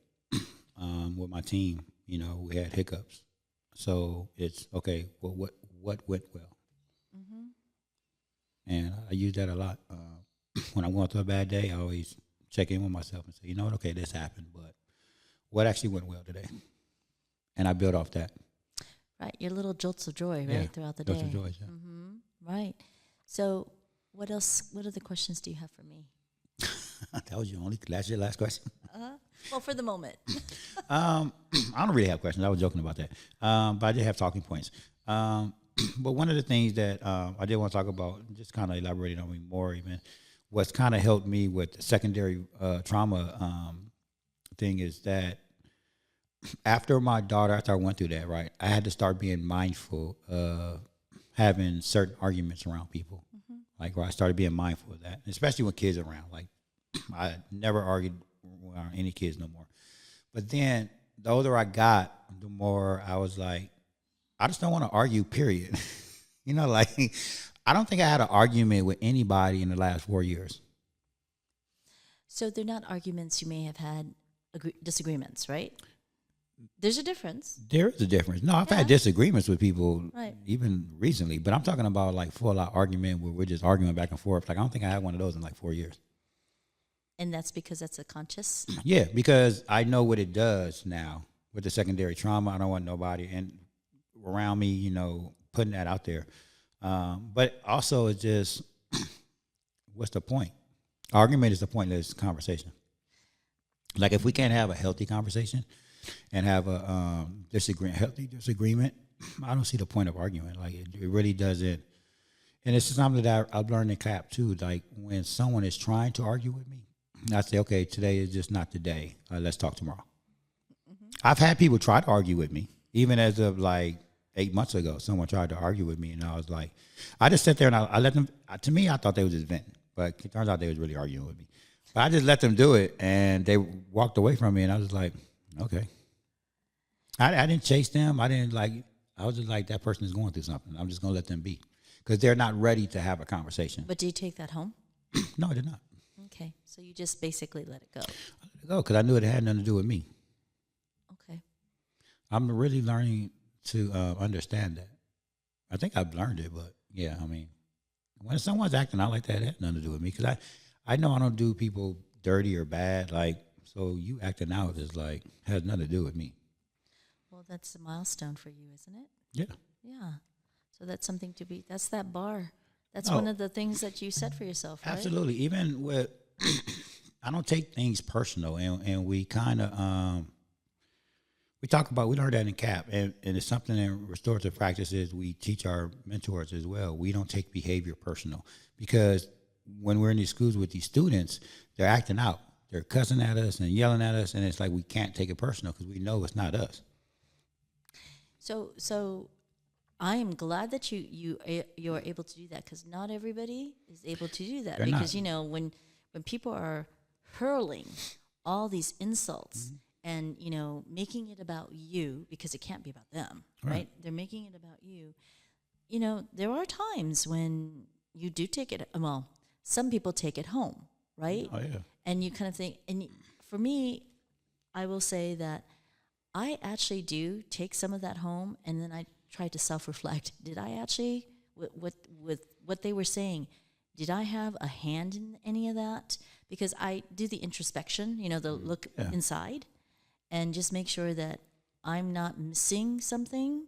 with my team, you know, we had hiccups. So it's okay. Well, what went well? And I use that a lot. When I'm going through a bad day, I always check in with myself and say, you know what? Okay, this happened, but what actually went well today? And I build off that. Right, your little jolts of joy, right, throughout the day. Jolts of joy, yeah. Right. So, what else? What other questions do you have for me? That was that's your last question. Well, for the moment. I don't really have questions. I was joking about that, but I did have talking points. But one of the things that I did want to talk about, just kind of elaborating on me more, even what's kind of helped me with the secondary trauma thing is that after I went through that, right, I had to start being mindful of having certain arguments around people. Like, where I started being mindful of that, especially when kids are around. Like, I never argued around any kids no more. But then the older I got, the more I was like, I just don't want to argue, period. You know, like, I don't think I had an argument with anybody in the last 4 years. So they're not arguments. You may have had disagreements, right? There's a difference. There is a difference. No, I've had disagreements with people even recently, but I'm talking about like full-out argument where we're just arguing back and forth. Like, I don't think I had one of those in like 4 years. And that's because that's a conscious? Yeah, because I know what it does now with the secondary trauma. I don't want nobody around me, you know, putting that out there. But also, it's just, what's the point? Argument is the pointless conversation. Like, if we can't have a healthy conversation and have a healthy disagreement, I don't see the point of arguing. Like, it really doesn't. And it's something that I've learned in CAP too. Like, when someone is trying to argue with me, I say, okay, today is just not the day. Let's talk tomorrow. I've had people try to argue with me, even as of like 8 months ago. Someone tried to argue with me, and I was like, I just sat there and I let them. To me, I thought they was just venting, but it turns out they was really arguing with me. But I just let them do it, and they walked away from me, and I was like, okay. I didn't chase them. I was just like, that person is going through something. I'm just gonna let them be, because they're not ready to have a conversation. But do you take that home? No, I did not. Okay, so you just basically let it go. I let it go because I knew it had nothing to do with me. Okay. I'm really learning to understand that. I think I've learned it, but yeah, I mean, when someone's acting out like that, it has nothing to do with me, because I know I don't do people dirty or bad. Like, so you acting out is like, has nothing to do with me. Well, that's a milestone for you, isn't it? Yeah. Yeah. So that's something to be, that's that bar. That's one of the things that you set for yourself, right? Absolutely. Even with, I don't take things personal, and we kind of, we learned that in CAP, and it's something in restorative practices we teach our mentors as well. We don't take behavior personal, because when we're in these schools with these students, they're acting out. They're cussing at us and yelling at us, and it's like we can't take it personal because we know it's not us. So I am glad that you're able to do that, because not everybody is able to do that. They're because not. When people are hurling all these insults and making it about you, because it can't be about them, right? They're making it about you. There are times when you do take it. Well, some people take it home, right? Oh yeah. And you kind of think. And for me, I will say that I actually do take some of that home, and then I try to self-reflect. Did I actually, with what they were saying, did I have a hand in any of that? Because I do the introspection, the look inside, and just make sure that I'm not missing something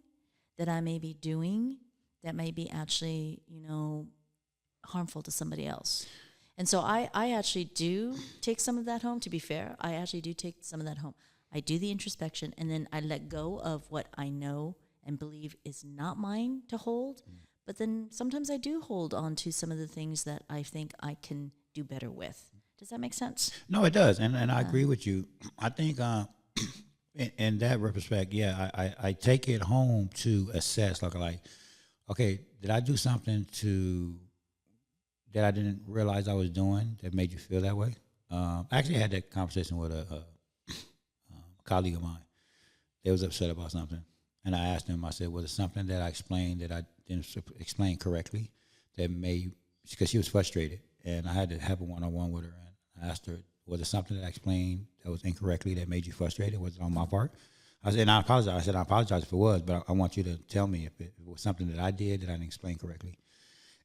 that I may be doing that may be actually, harmful to somebody else. And so I actually do take some of that home. To be fair, I actually do take some of that home. I do the introspection, and then I let go of what I know and believe is not mine to hold. But then sometimes I do hold on to some of the things that I think I can do better with. Does that make sense? No, it does, and I agree with you. I think in that retrospect, I take it home to assess, like, okay, did I do something that I didn't realize I was doing that made you feel that way? I actually had that conversation with a colleague of mine. They was upset about something, and I asked them. I said, "Was it something that I explained that I didn't explain correctly that made?" Because she was frustrated, and I had to have a one-on-one with her. And I asked her, "Was it something that I explained that was incorrectly that made you frustrated? Was it on my part?" I said, "And I apologize." I said, "I apologize if it was, but I want you to tell me if it was something that I did that I didn't explain correctly."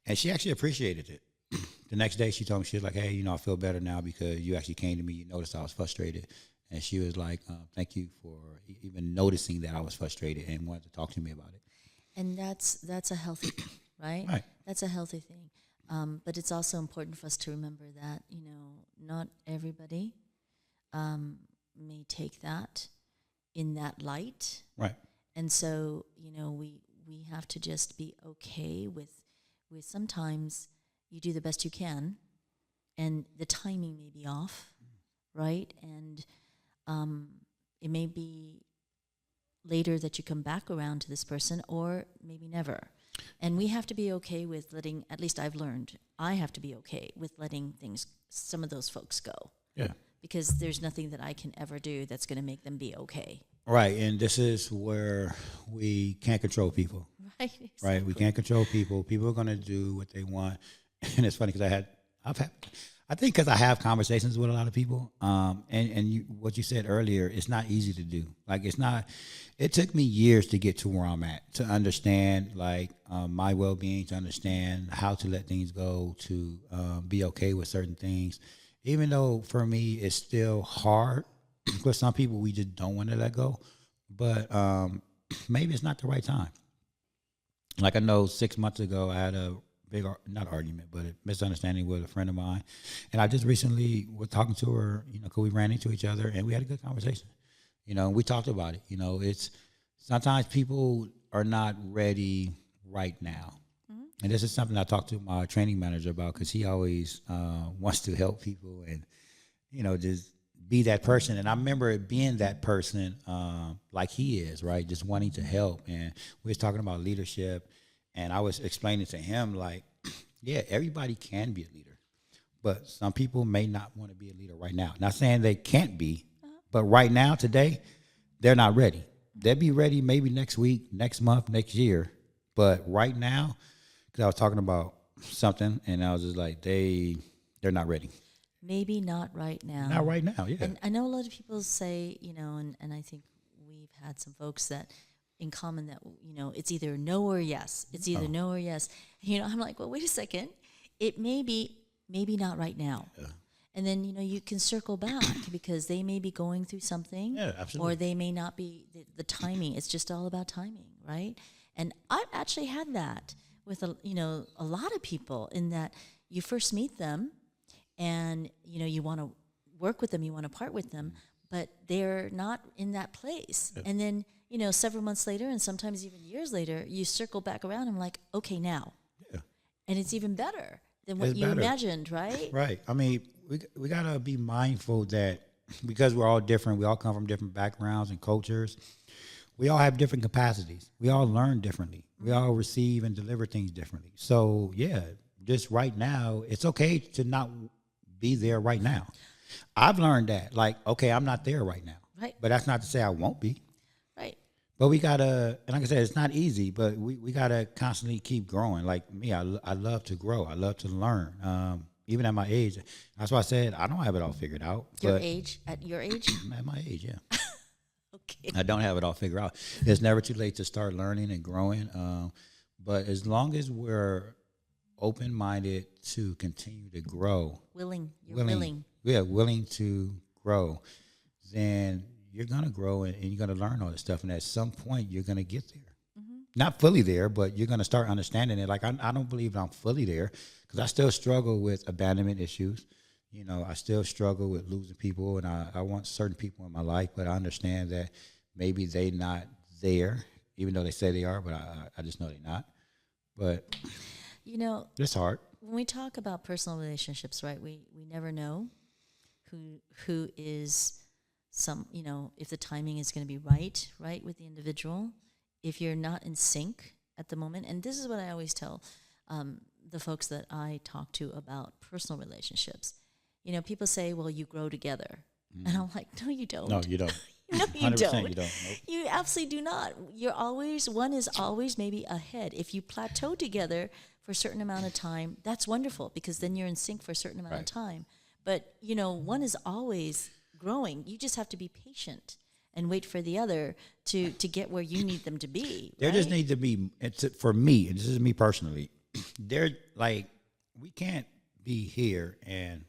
And she actually appreciated it. The next day, she told me, she was like, "Hey, I feel better now because you actually came to me. You noticed I was frustrated." And she was like, "Thank you for even noticing that I was frustrated and wanted to talk to me about it." And that's a healthy thing, right? Right. That's a healthy thing. But it's also important for us to remember that, not everybody may take that in that light. Right. And so, we have to just be okay with sometimes you do the best you can, and the timing may be off, right? And it may be later that you come back around to this person, or maybe never. And we have to be okay with letting, at least I've learned, I have to be okay with letting some of those folks go. Yeah. Because there's nothing that I can ever do that's going to make them be okay. Right. And this is where we can't control people. Right. Exactly. Right. We can't control people. People are going to do what they want. And it's funny because I think because I have conversations with a lot of people, and what you said earlier, it's not easy to do. Like, it took me years to get to where I'm at, to understand, like, my well-being, to understand how to let things go, to be okay with certain things. Even though for me, it's still hard, because some people, we just don't want to let go. But maybe it's not the right time. Like I know 6 months ago, I had a big, not argument, but a misunderstanding with a friend of mine. And I just recently was talking to her, you know, because we ran into each other and we had a good conversation. You know, and we talked about it. You know, it's sometimes people are not ready right now. And this is something I talked to my training manager about because he always wants to help people and, you know, just be that person. And I remember it being that person like he is, right, just wanting to help. And we was talking about leadership, and I was explaining to him, like, yeah, everybody can be a leader, but some people may not want to be a leader right now. Not saying they can't be, but right now, today, they're not ready. They'll be ready maybe next week, next month, next year. But right now, because I was talking about something, and I was just like, they're not ready. Maybe not right now. Not right now, yeah. And I know a lot of people say, you know, and I think we've had some folks that in common that, you know, it's either no or yes. It's either no or yes. You know, I'm like, well, wait a second. It may be, maybe not right now. Yeah. And then, you know, you can circle back because they may be going through something. Yeah, absolutely. Or they may not be, the timing. It's just all about timing, right? And I've actually had that with, a lot of people in that you first meet them and, you know, you want to work with them, you want to part with them, but they're not in that place. Yeah. And then, you know, several months later and sometimes even years later, you circle back around and I'm like, okay, now. Yeah. And it's even better than what you imagined, right? Right. I mean, we got to be mindful that because we're all different, we all come from different backgrounds and cultures, we all have different capacities. We all learn differently. We all receive and deliver things differently. So, yeah, just right now, it's okay to not be there right now. I've learned that. Like, okay, I'm not there right now. Right. But that's not to say I won't be. Right. But we got to, and like I said, it's not easy, but we got to constantly keep growing. Like me, I love to grow. I love to learn. Even at my age. That's why I said I don't have it all figured out. At your age? At my age, yeah. Okay. I don't have it all figured out. It's never too late to start learning and growing. But as long as we're open-minded to continue to grow. Willing. Yeah, willing to grow. Then you're going to grow and you're going to learn all this stuff. And at some point, you're going to get there. Mm-hmm. Not fully there, but you're going to start understanding it. Like, I don't believe I'm fully there because I still struggle with abandonment issues. You know, I still struggle with losing people, and I want certain people in my life, but I understand that maybe they not there, even though they say they are, but I just know they're not. But, you know, it's hard. When we talk about personal relationships, right, we never know who is you know, if the timing is going to be right with the individual, if you're not in sync at the moment. And this is what I always tell the folks that I talk to about personal relationships. You know, people say, well, you grow together. Mm. And I'm like, no, you don't. No, you don't. No, you don't. You don't. Nope. You absolutely do not. One is always maybe ahead. If you plateau together for a certain amount of time, that's wonderful because then you're in sync for a certain amount of time. But, you know, one is always growing. You just have to be patient and wait for the other to get where you need them to be. There just needs to be, for me, and this is me personally, we can't be here and,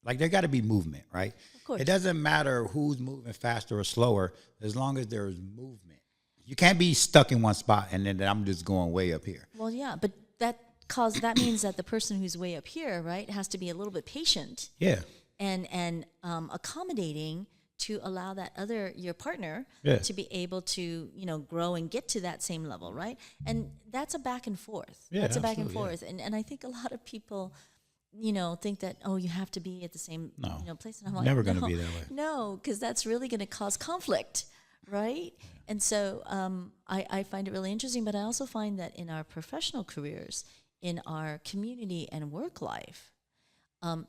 like, there got to be movement, right? Of course. It doesn't matter who's moving faster or slower as long as there's movement. You can't be stuck in one spot and then I'm just going way up here. Well, yeah, but that means that the person who's way up here, right, has to be a little bit patient. Yeah. And accommodating to allow your partner to be able to, you know, grow and get to that same level, right? And that's a back and forth. Yeah, that's a back and forth. Yeah. And I think a lot of people, you know, think that, oh, you have to be at the same place. And I'm like, never going to be that way. No, because that's really going to cause conflict, right? Yeah. And so I find it really interesting, but I also find that in our professional careers, in our community and work life,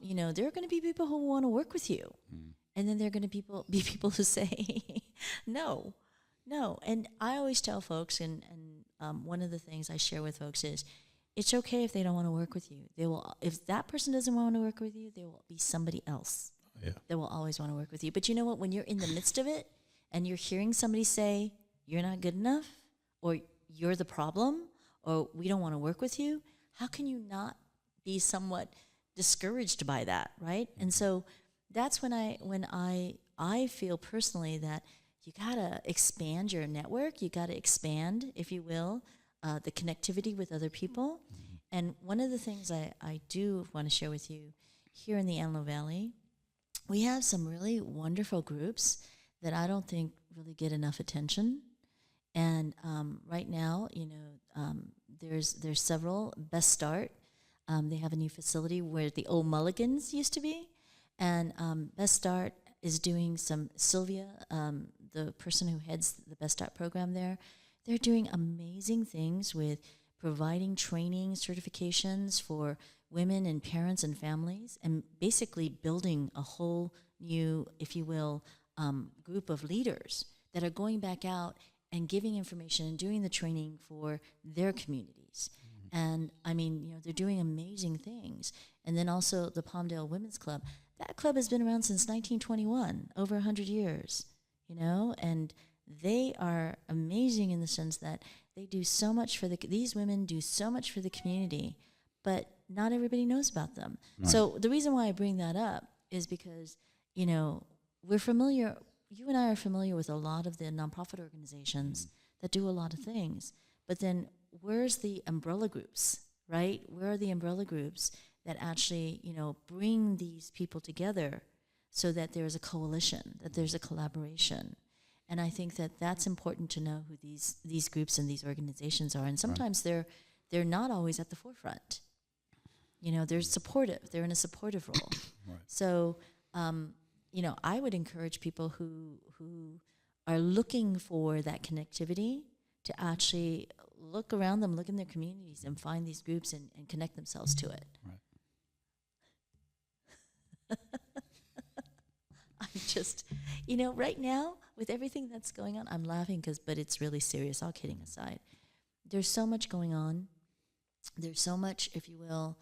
you know, there are going to be people who want to work with you. Mm. And then there are going to be people who say, no. And I always tell folks, and one of the things I share with folks is, it's okay if they don't want to work with you. They will. If that person doesn't want to work with you, there will be somebody else that will always want to work with you. But you know what? When you're in the midst of it and you're hearing somebody say, you're not good enough, or you're the problem, or we don't want to work with you, how can you not be somewhat discouraged by that, right? And so that's when I feel personally that you got to expand your network. You got to expand, if you will, the connectivity with other people. And one of the things I do want to share with you, here in the Antelope Valley, we have some really wonderful groups that I don't think really get enough attention. And right now, there's several. Best Start, they have a new facility where the old Mulligans used to be. And Best Start is doing some, Sylvia, the person who heads the Best Start program there, they're doing amazing things with providing training, certifications for women and parents and families, and basically building a whole new, if you will, group of leaders that are going back out and giving information and doing the training for their communities. And I mean, they're doing amazing things. And then also the Palmdale Women's Club. That club has been around since 1921, over 100 years, and they are amazing in the sense that they do so much for these women do so much for the community, but not everybody knows about them. Right. So the reason why I bring that up is because, we're familiar, you and I are familiar with a lot of the nonprofit organizations that do a lot of things, but then where's the umbrella groups, right? Where are the umbrella groups that actually, bring these people together so that there's a coalition, that there's a collaboration? And I think that that's important to know who these groups and these organizations are. And sometimes they're not always at the forefront. They're supportive. They're in a supportive role. Right. So, I would encourage people who are looking for that connectivity to actually look around them, look in their communities, and find these groups and connect themselves to it. Right. I'm just, right now, with everything that's going on, I'm laughing but it's really serious, all kidding aside. There's so much going on. There's so much, if you will.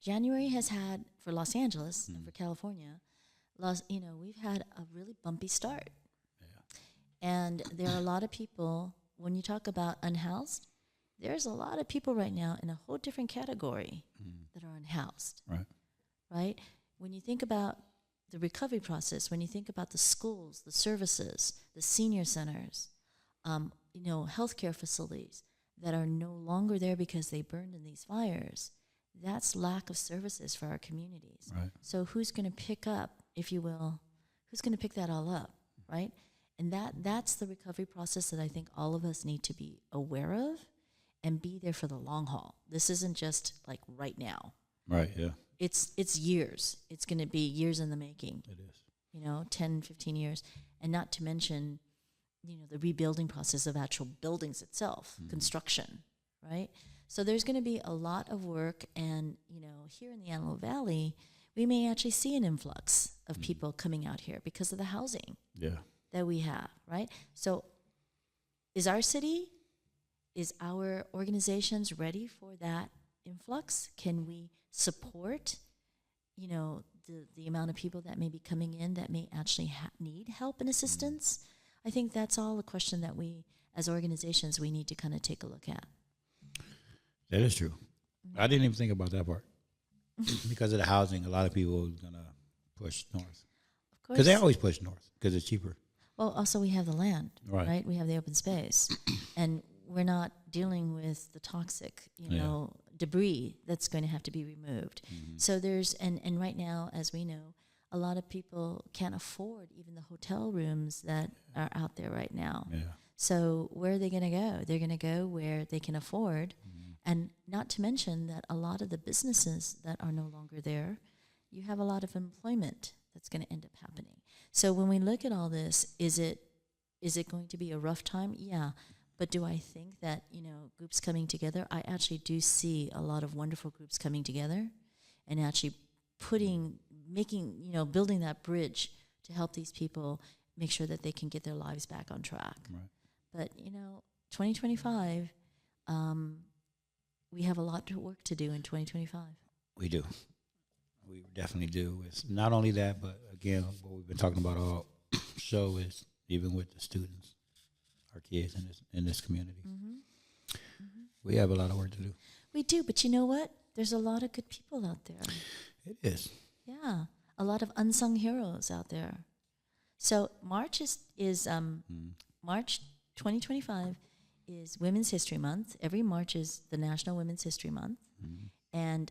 January has had, for Los Angeles and for California, we've had a really bumpy start. Yeah. And there are a lot of people, when you talk about unhoused, there's a lot of people right now in a whole different category that are unhoused. Right? When you think about the recovery process, when you think about the schools, the services, the senior centers, healthcare facilities that are no longer there because they burned in these fires, that's lack of services for our communities. Right. So who's going to pick up, if you will, who's going to pick that all up, right? And that's the recovery process that I think all of us need to be aware of and be there for the long haul. This isn't just like right now. Right, yeah. It's years. It's going to be years in the making. It is. 10, 15 years. And not to mention, the rebuilding process of actual buildings itself, construction, right? So there's going to be a lot of work. And, here in the Antelope Valley, we may actually see an influx of people coming out here because of the housing that we have, right? So is our organizations ready for that influx? Can we support, the amount of people that may be coming in that may actually need help and assistance? I think that's all a question that we, as organizations, we need to kind of take a look at. That is true. I didn't even think about that part. Because of the housing, a lot of people are going to push north. Of course. Because they always push north because it's cheaper. Well, also we have the land, right? We have the open space. And we're not dealing with the toxic, debris that's going to have to be removed. So there's, and right now, as we know, a lot of people can't afford even the hotel rooms that are out there right now. Yeah. So where are they going to go? They're going to go where they can afford. And not to mention that a lot of the businesses that are no longer there, you have a lot of employment that's going to end up happening. So when we look at all this, is it going to be a rough time? Yeah. But do I think that, groups coming together, I actually do see a lot of wonderful groups coming together and actually building that bridge to help these people make sure that they can get their lives back on track. Right. But, 2025, we have a lot of work to do in 2025. We do. We definitely do. It's not only that, but again, what we've been talking about all show is even with the students, our kids in this community. We have a lot of work to do. We do, but you know what? There's a lot of good people out there. It is. Yeah, a lot of unsung heroes out there. So March is March 2025 is Women's History Month. Every March is the National Women's History Month. And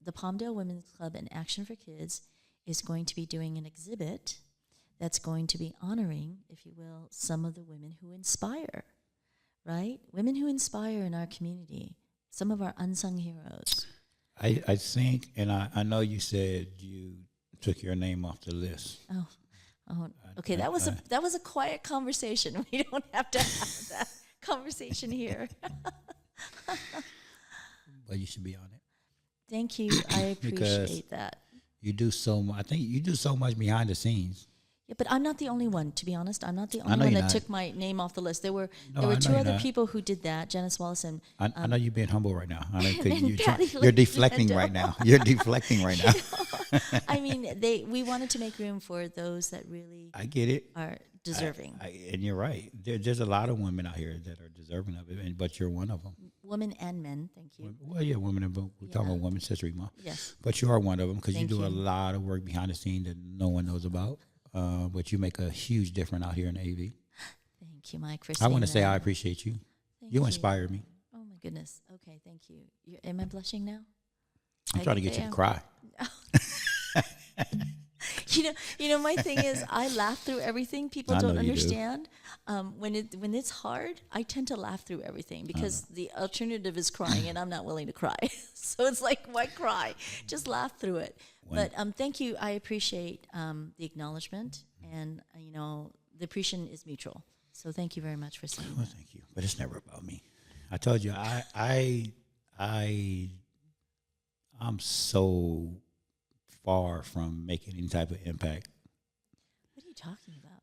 the Palmdale Women's Club and Action for Kids is going to be doing an exhibit that's going to be honoring, if you will, some of the women who inspire, right? Women who inspire in our community, some of our unsung heroes. I think, and I know you said you took your name off the list. Oh, okay. That was a quiet conversation. We don't have to have that conversation here. But you should be on it. Thank you. I appreciate that. You do so much. I think you do so much behind the scenes. Yeah, but I'm not the only one, to be honest. I'm not the only one that took my name off the list. There were two other people who did that, Janice Wallace and... I know you're being humble right now. I know you're deflecting right now. You're deflecting right now. I mean, we wanted to make room for those that really... I get it. ...are deserving. And you're right. There's a lot of women out here that are deserving of it, but you're one of them. Women and men, thank you. Well, yeah, women and we're talking about Women's History Month. Yes. But you are one of them because you do a lot of work behind the scenes that no one knows about. But you make a huge difference out here in AV. Thank you, Mike, for saying I want to that. say I appreciate you. You inspire me. Oh, my goodness. Okay, thank you. Am I blushing now? I'm trying to get you to cry. You know, my thing is I laugh through everything. People don't understand. When it's hard, I tend to laugh through everything because the alternative is crying, and I'm not willing to cry. So it's like, why cry? Just laugh through it. But thank you. I appreciate the acknowledgement, and the appreciation is mutual. So thank you very much for saying that. Thank you. But it's never about me. I told you, I'm so far from making any type of impact. What are you talking about?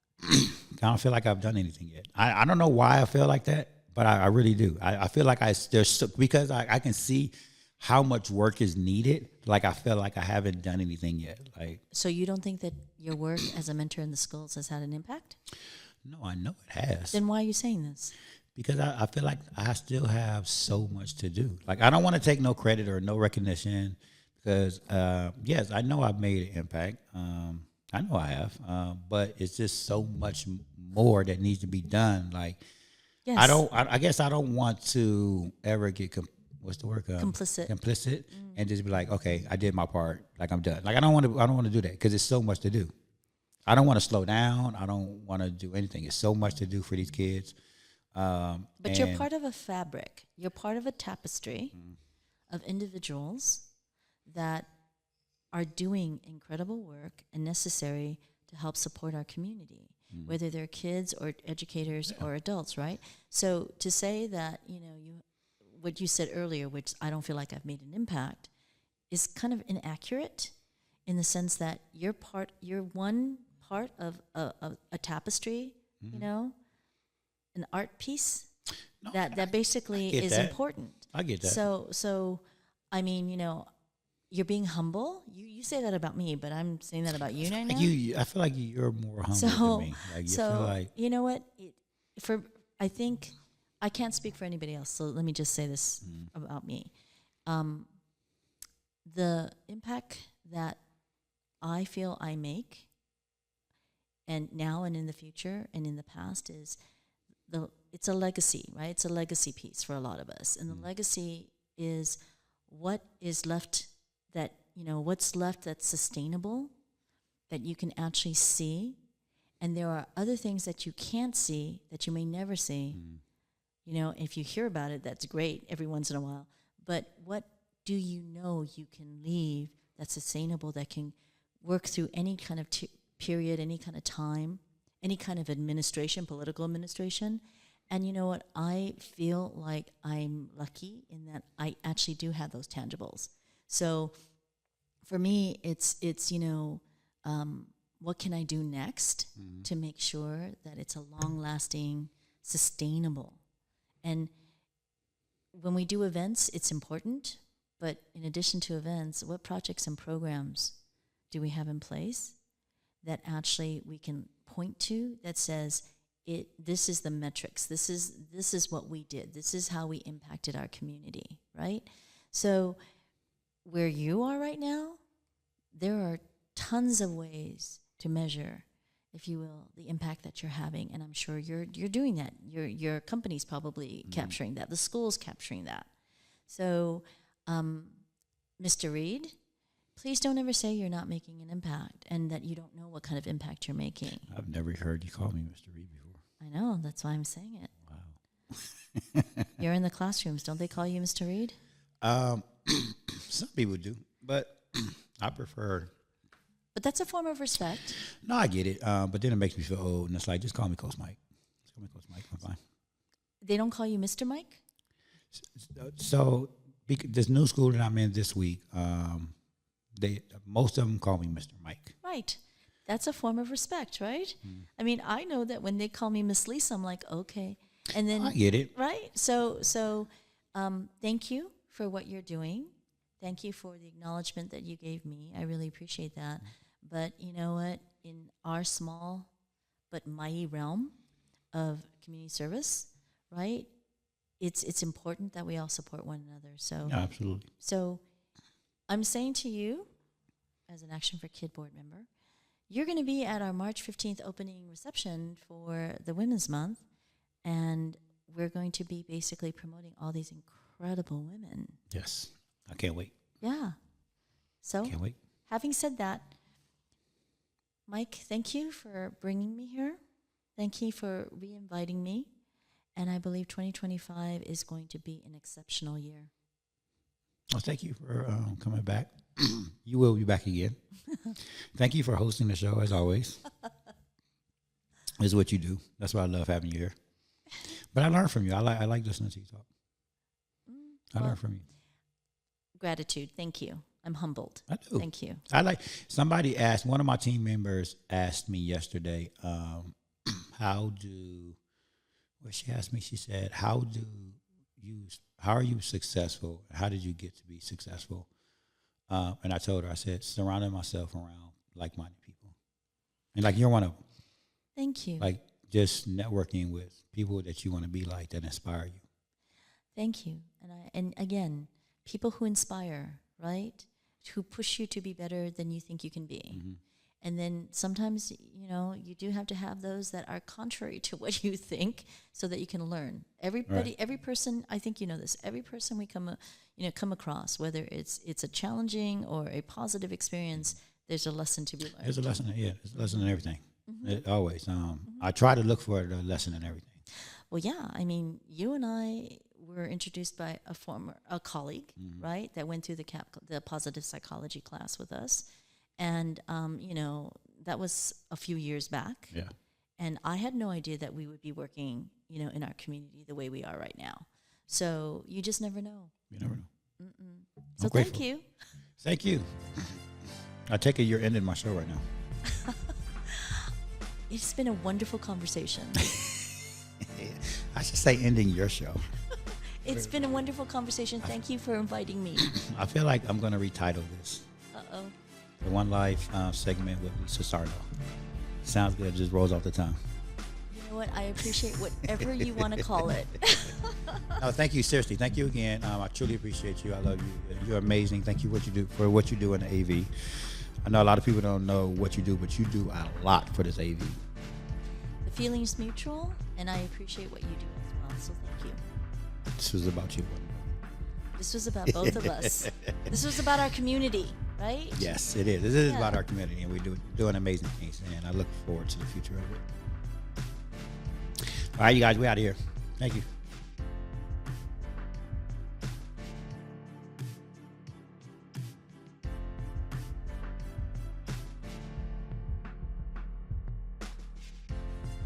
I don't feel like I've done anything yet. I don't know why I feel like that, but I really do. I feel like because I can see how much work is needed. Like I feel like I haven't done anything yet. Like, so you don't think that your work as a mentor in the schools has had an impact? No, I know it has. Then why are you saying this? Because I feel like I still have so much to do. Like I don't want to take no credit or no recognition. Because, yes, I know I've made an impact. I know I have. But it's just so much more that needs to be done. Like, yes. I guess I don't want to ever get, what's the word? Complicit. And just be like, okay, I did my part. Like, I'm done. Like, I don't want to do that because it's so much to do. I don't want to slow down. I don't want to do anything. It's so much to do for these kids. But you're part of a fabric. You're part of a tapestry of individuals that are doing incredible work and necessary to help support our community, whether they're kids or educators or adults, right? So to say that, what you said earlier, which I don't feel like I've made an impact, is kind of inaccurate in the sense that you're one part of a tapestry, an art piece that basically is important. I get that. So I mean, you're being humble. You say that about me, but I'm saying that about you right now. I feel like you're more humble than me. You know what? I think I can't speak for anybody else. So let me just say this about me. The impact that I feel I make, and now and in the future and in the past, is it's a legacy, right? It's a legacy piece for a lot of us, and the legacy is what is left. What's left that's sustainable, that you can actually see, and there are other things that you can't see, that you may never see. If you hear about it, that's great every once in a while, but what do you can leave that's sustainable, that can work through any kind of period, any kind of time, any kind of administration, political administration? And you know what? I feel like I'm lucky in that I actually do have those tangibles. So for me, it's what can I do next to make sure that it's a long-lasting, sustainable? And when we do events, it's important. But in addition to events, what projects and programs do we have in place that actually we can point to that says, this is the metrics, this is what we did, this is how we impacted our community, right? So where you are right now, there are tons of ways to measure if you will, the impact that you're having. And I'm sure you're doing that. Your company's probably capturing that. The school's capturing that. So, Mr. Reed, please don't ever say you're not making an impact and that you don't know what kind of impact you're making. I've never heard you call me Mr. Reed before. I know. That's why I'm saying it. Wow. You're in the classrooms. Don't they call you Mr. Reed? Some people do, but I prefer. But that's a form of respect. No, I get it. But then it makes me feel old, and it's like, just call me Coach Mike. Just call me Coach Mike. I'm fine. They don't call you Mr. Mike? So this new school that I'm in this week, most of them call me Mr. Mike. Right. That's a form of respect, right? I mean, I know that when they call me Miss Lisa, I'm like, okay. And then I get it. Right. So thank you for what you're doing. Thank you for the acknowledgement that you gave me. I really appreciate that. But you know what? In our small but mighty realm of community service, right? It's important that we all support one another. So Yeah, absolutely. So I'm saying to you, as an Action for Kid board member, you're going to be at our March 15th opening reception for the Women's Month, and we're going to be basically promoting all these incredible women. Yes. I can't wait. Yeah. So, Can't wait. having said that, Mike, thank you for bringing me here. Thank you for re-inviting me. And I believe 2025 is going to be an exceptional year. Well, thank you for coming back. You will be back again. Thank you for hosting the show, as always. Is what you do. That's why I love having you here. But I learn from you. I like listening to you talk. I learn from you. Gratitude. Thank you. I'm humbled. I do. Thank you. Somebody asked, one of my team members asked me yesterday, she asked me, she said, how are you successful? How did you get to be successful? And I told her, I said, surrounding myself around like-minded people. And like, you're one of them. Thank you. Like, just networking with people that you want to be like, that inspire you. Thank you. And again, people who inspire, right? Who push you to be better than you think you can be. Mm-hmm. And then sometimes, you do have to have those that are contrary to what you think so that you can learn. Everybody, every person, I think you know this, every person we come across, whether it's a challenging or a positive experience, there's a lesson to be learned. There's a lesson, there's a lesson in everything. Always. I try to look for the lesson in everything. Well, yeah, I mean, you and I were introduced by a colleague, right, that went through the positive psychology class with us. And, that was a few years back. Yeah. And I had no idea that we would be working, in our community the way we are right now. So you just never know. You never know. So thank you. Thank you. I take it you're ending my show right now. It's been a wonderful conversation. I should say ending your show. It's been a wonderful conversation. Thank you for inviting me. I feel like I'm going to retitle this. Uh-oh. The 1NELife segment with Lisa Sarno. Sounds good. It just rolls off the tongue. You know what? I appreciate whatever you want to call it. No, thank you. Seriously, thank you again. I truly appreciate you. I love you. You're amazing. Thank you for what you do in the AV. I know a lot of people don't know what you do, but you do a lot for this AV. The feeling's mutual, and I appreciate what you do as well. So thank you. This was about you. This was about both of us. This was about our community, right? Yes, it is. This is about our community, and we're doing amazing things, and I look forward to the future of it. All right, you guys, we're out of here. Thank you.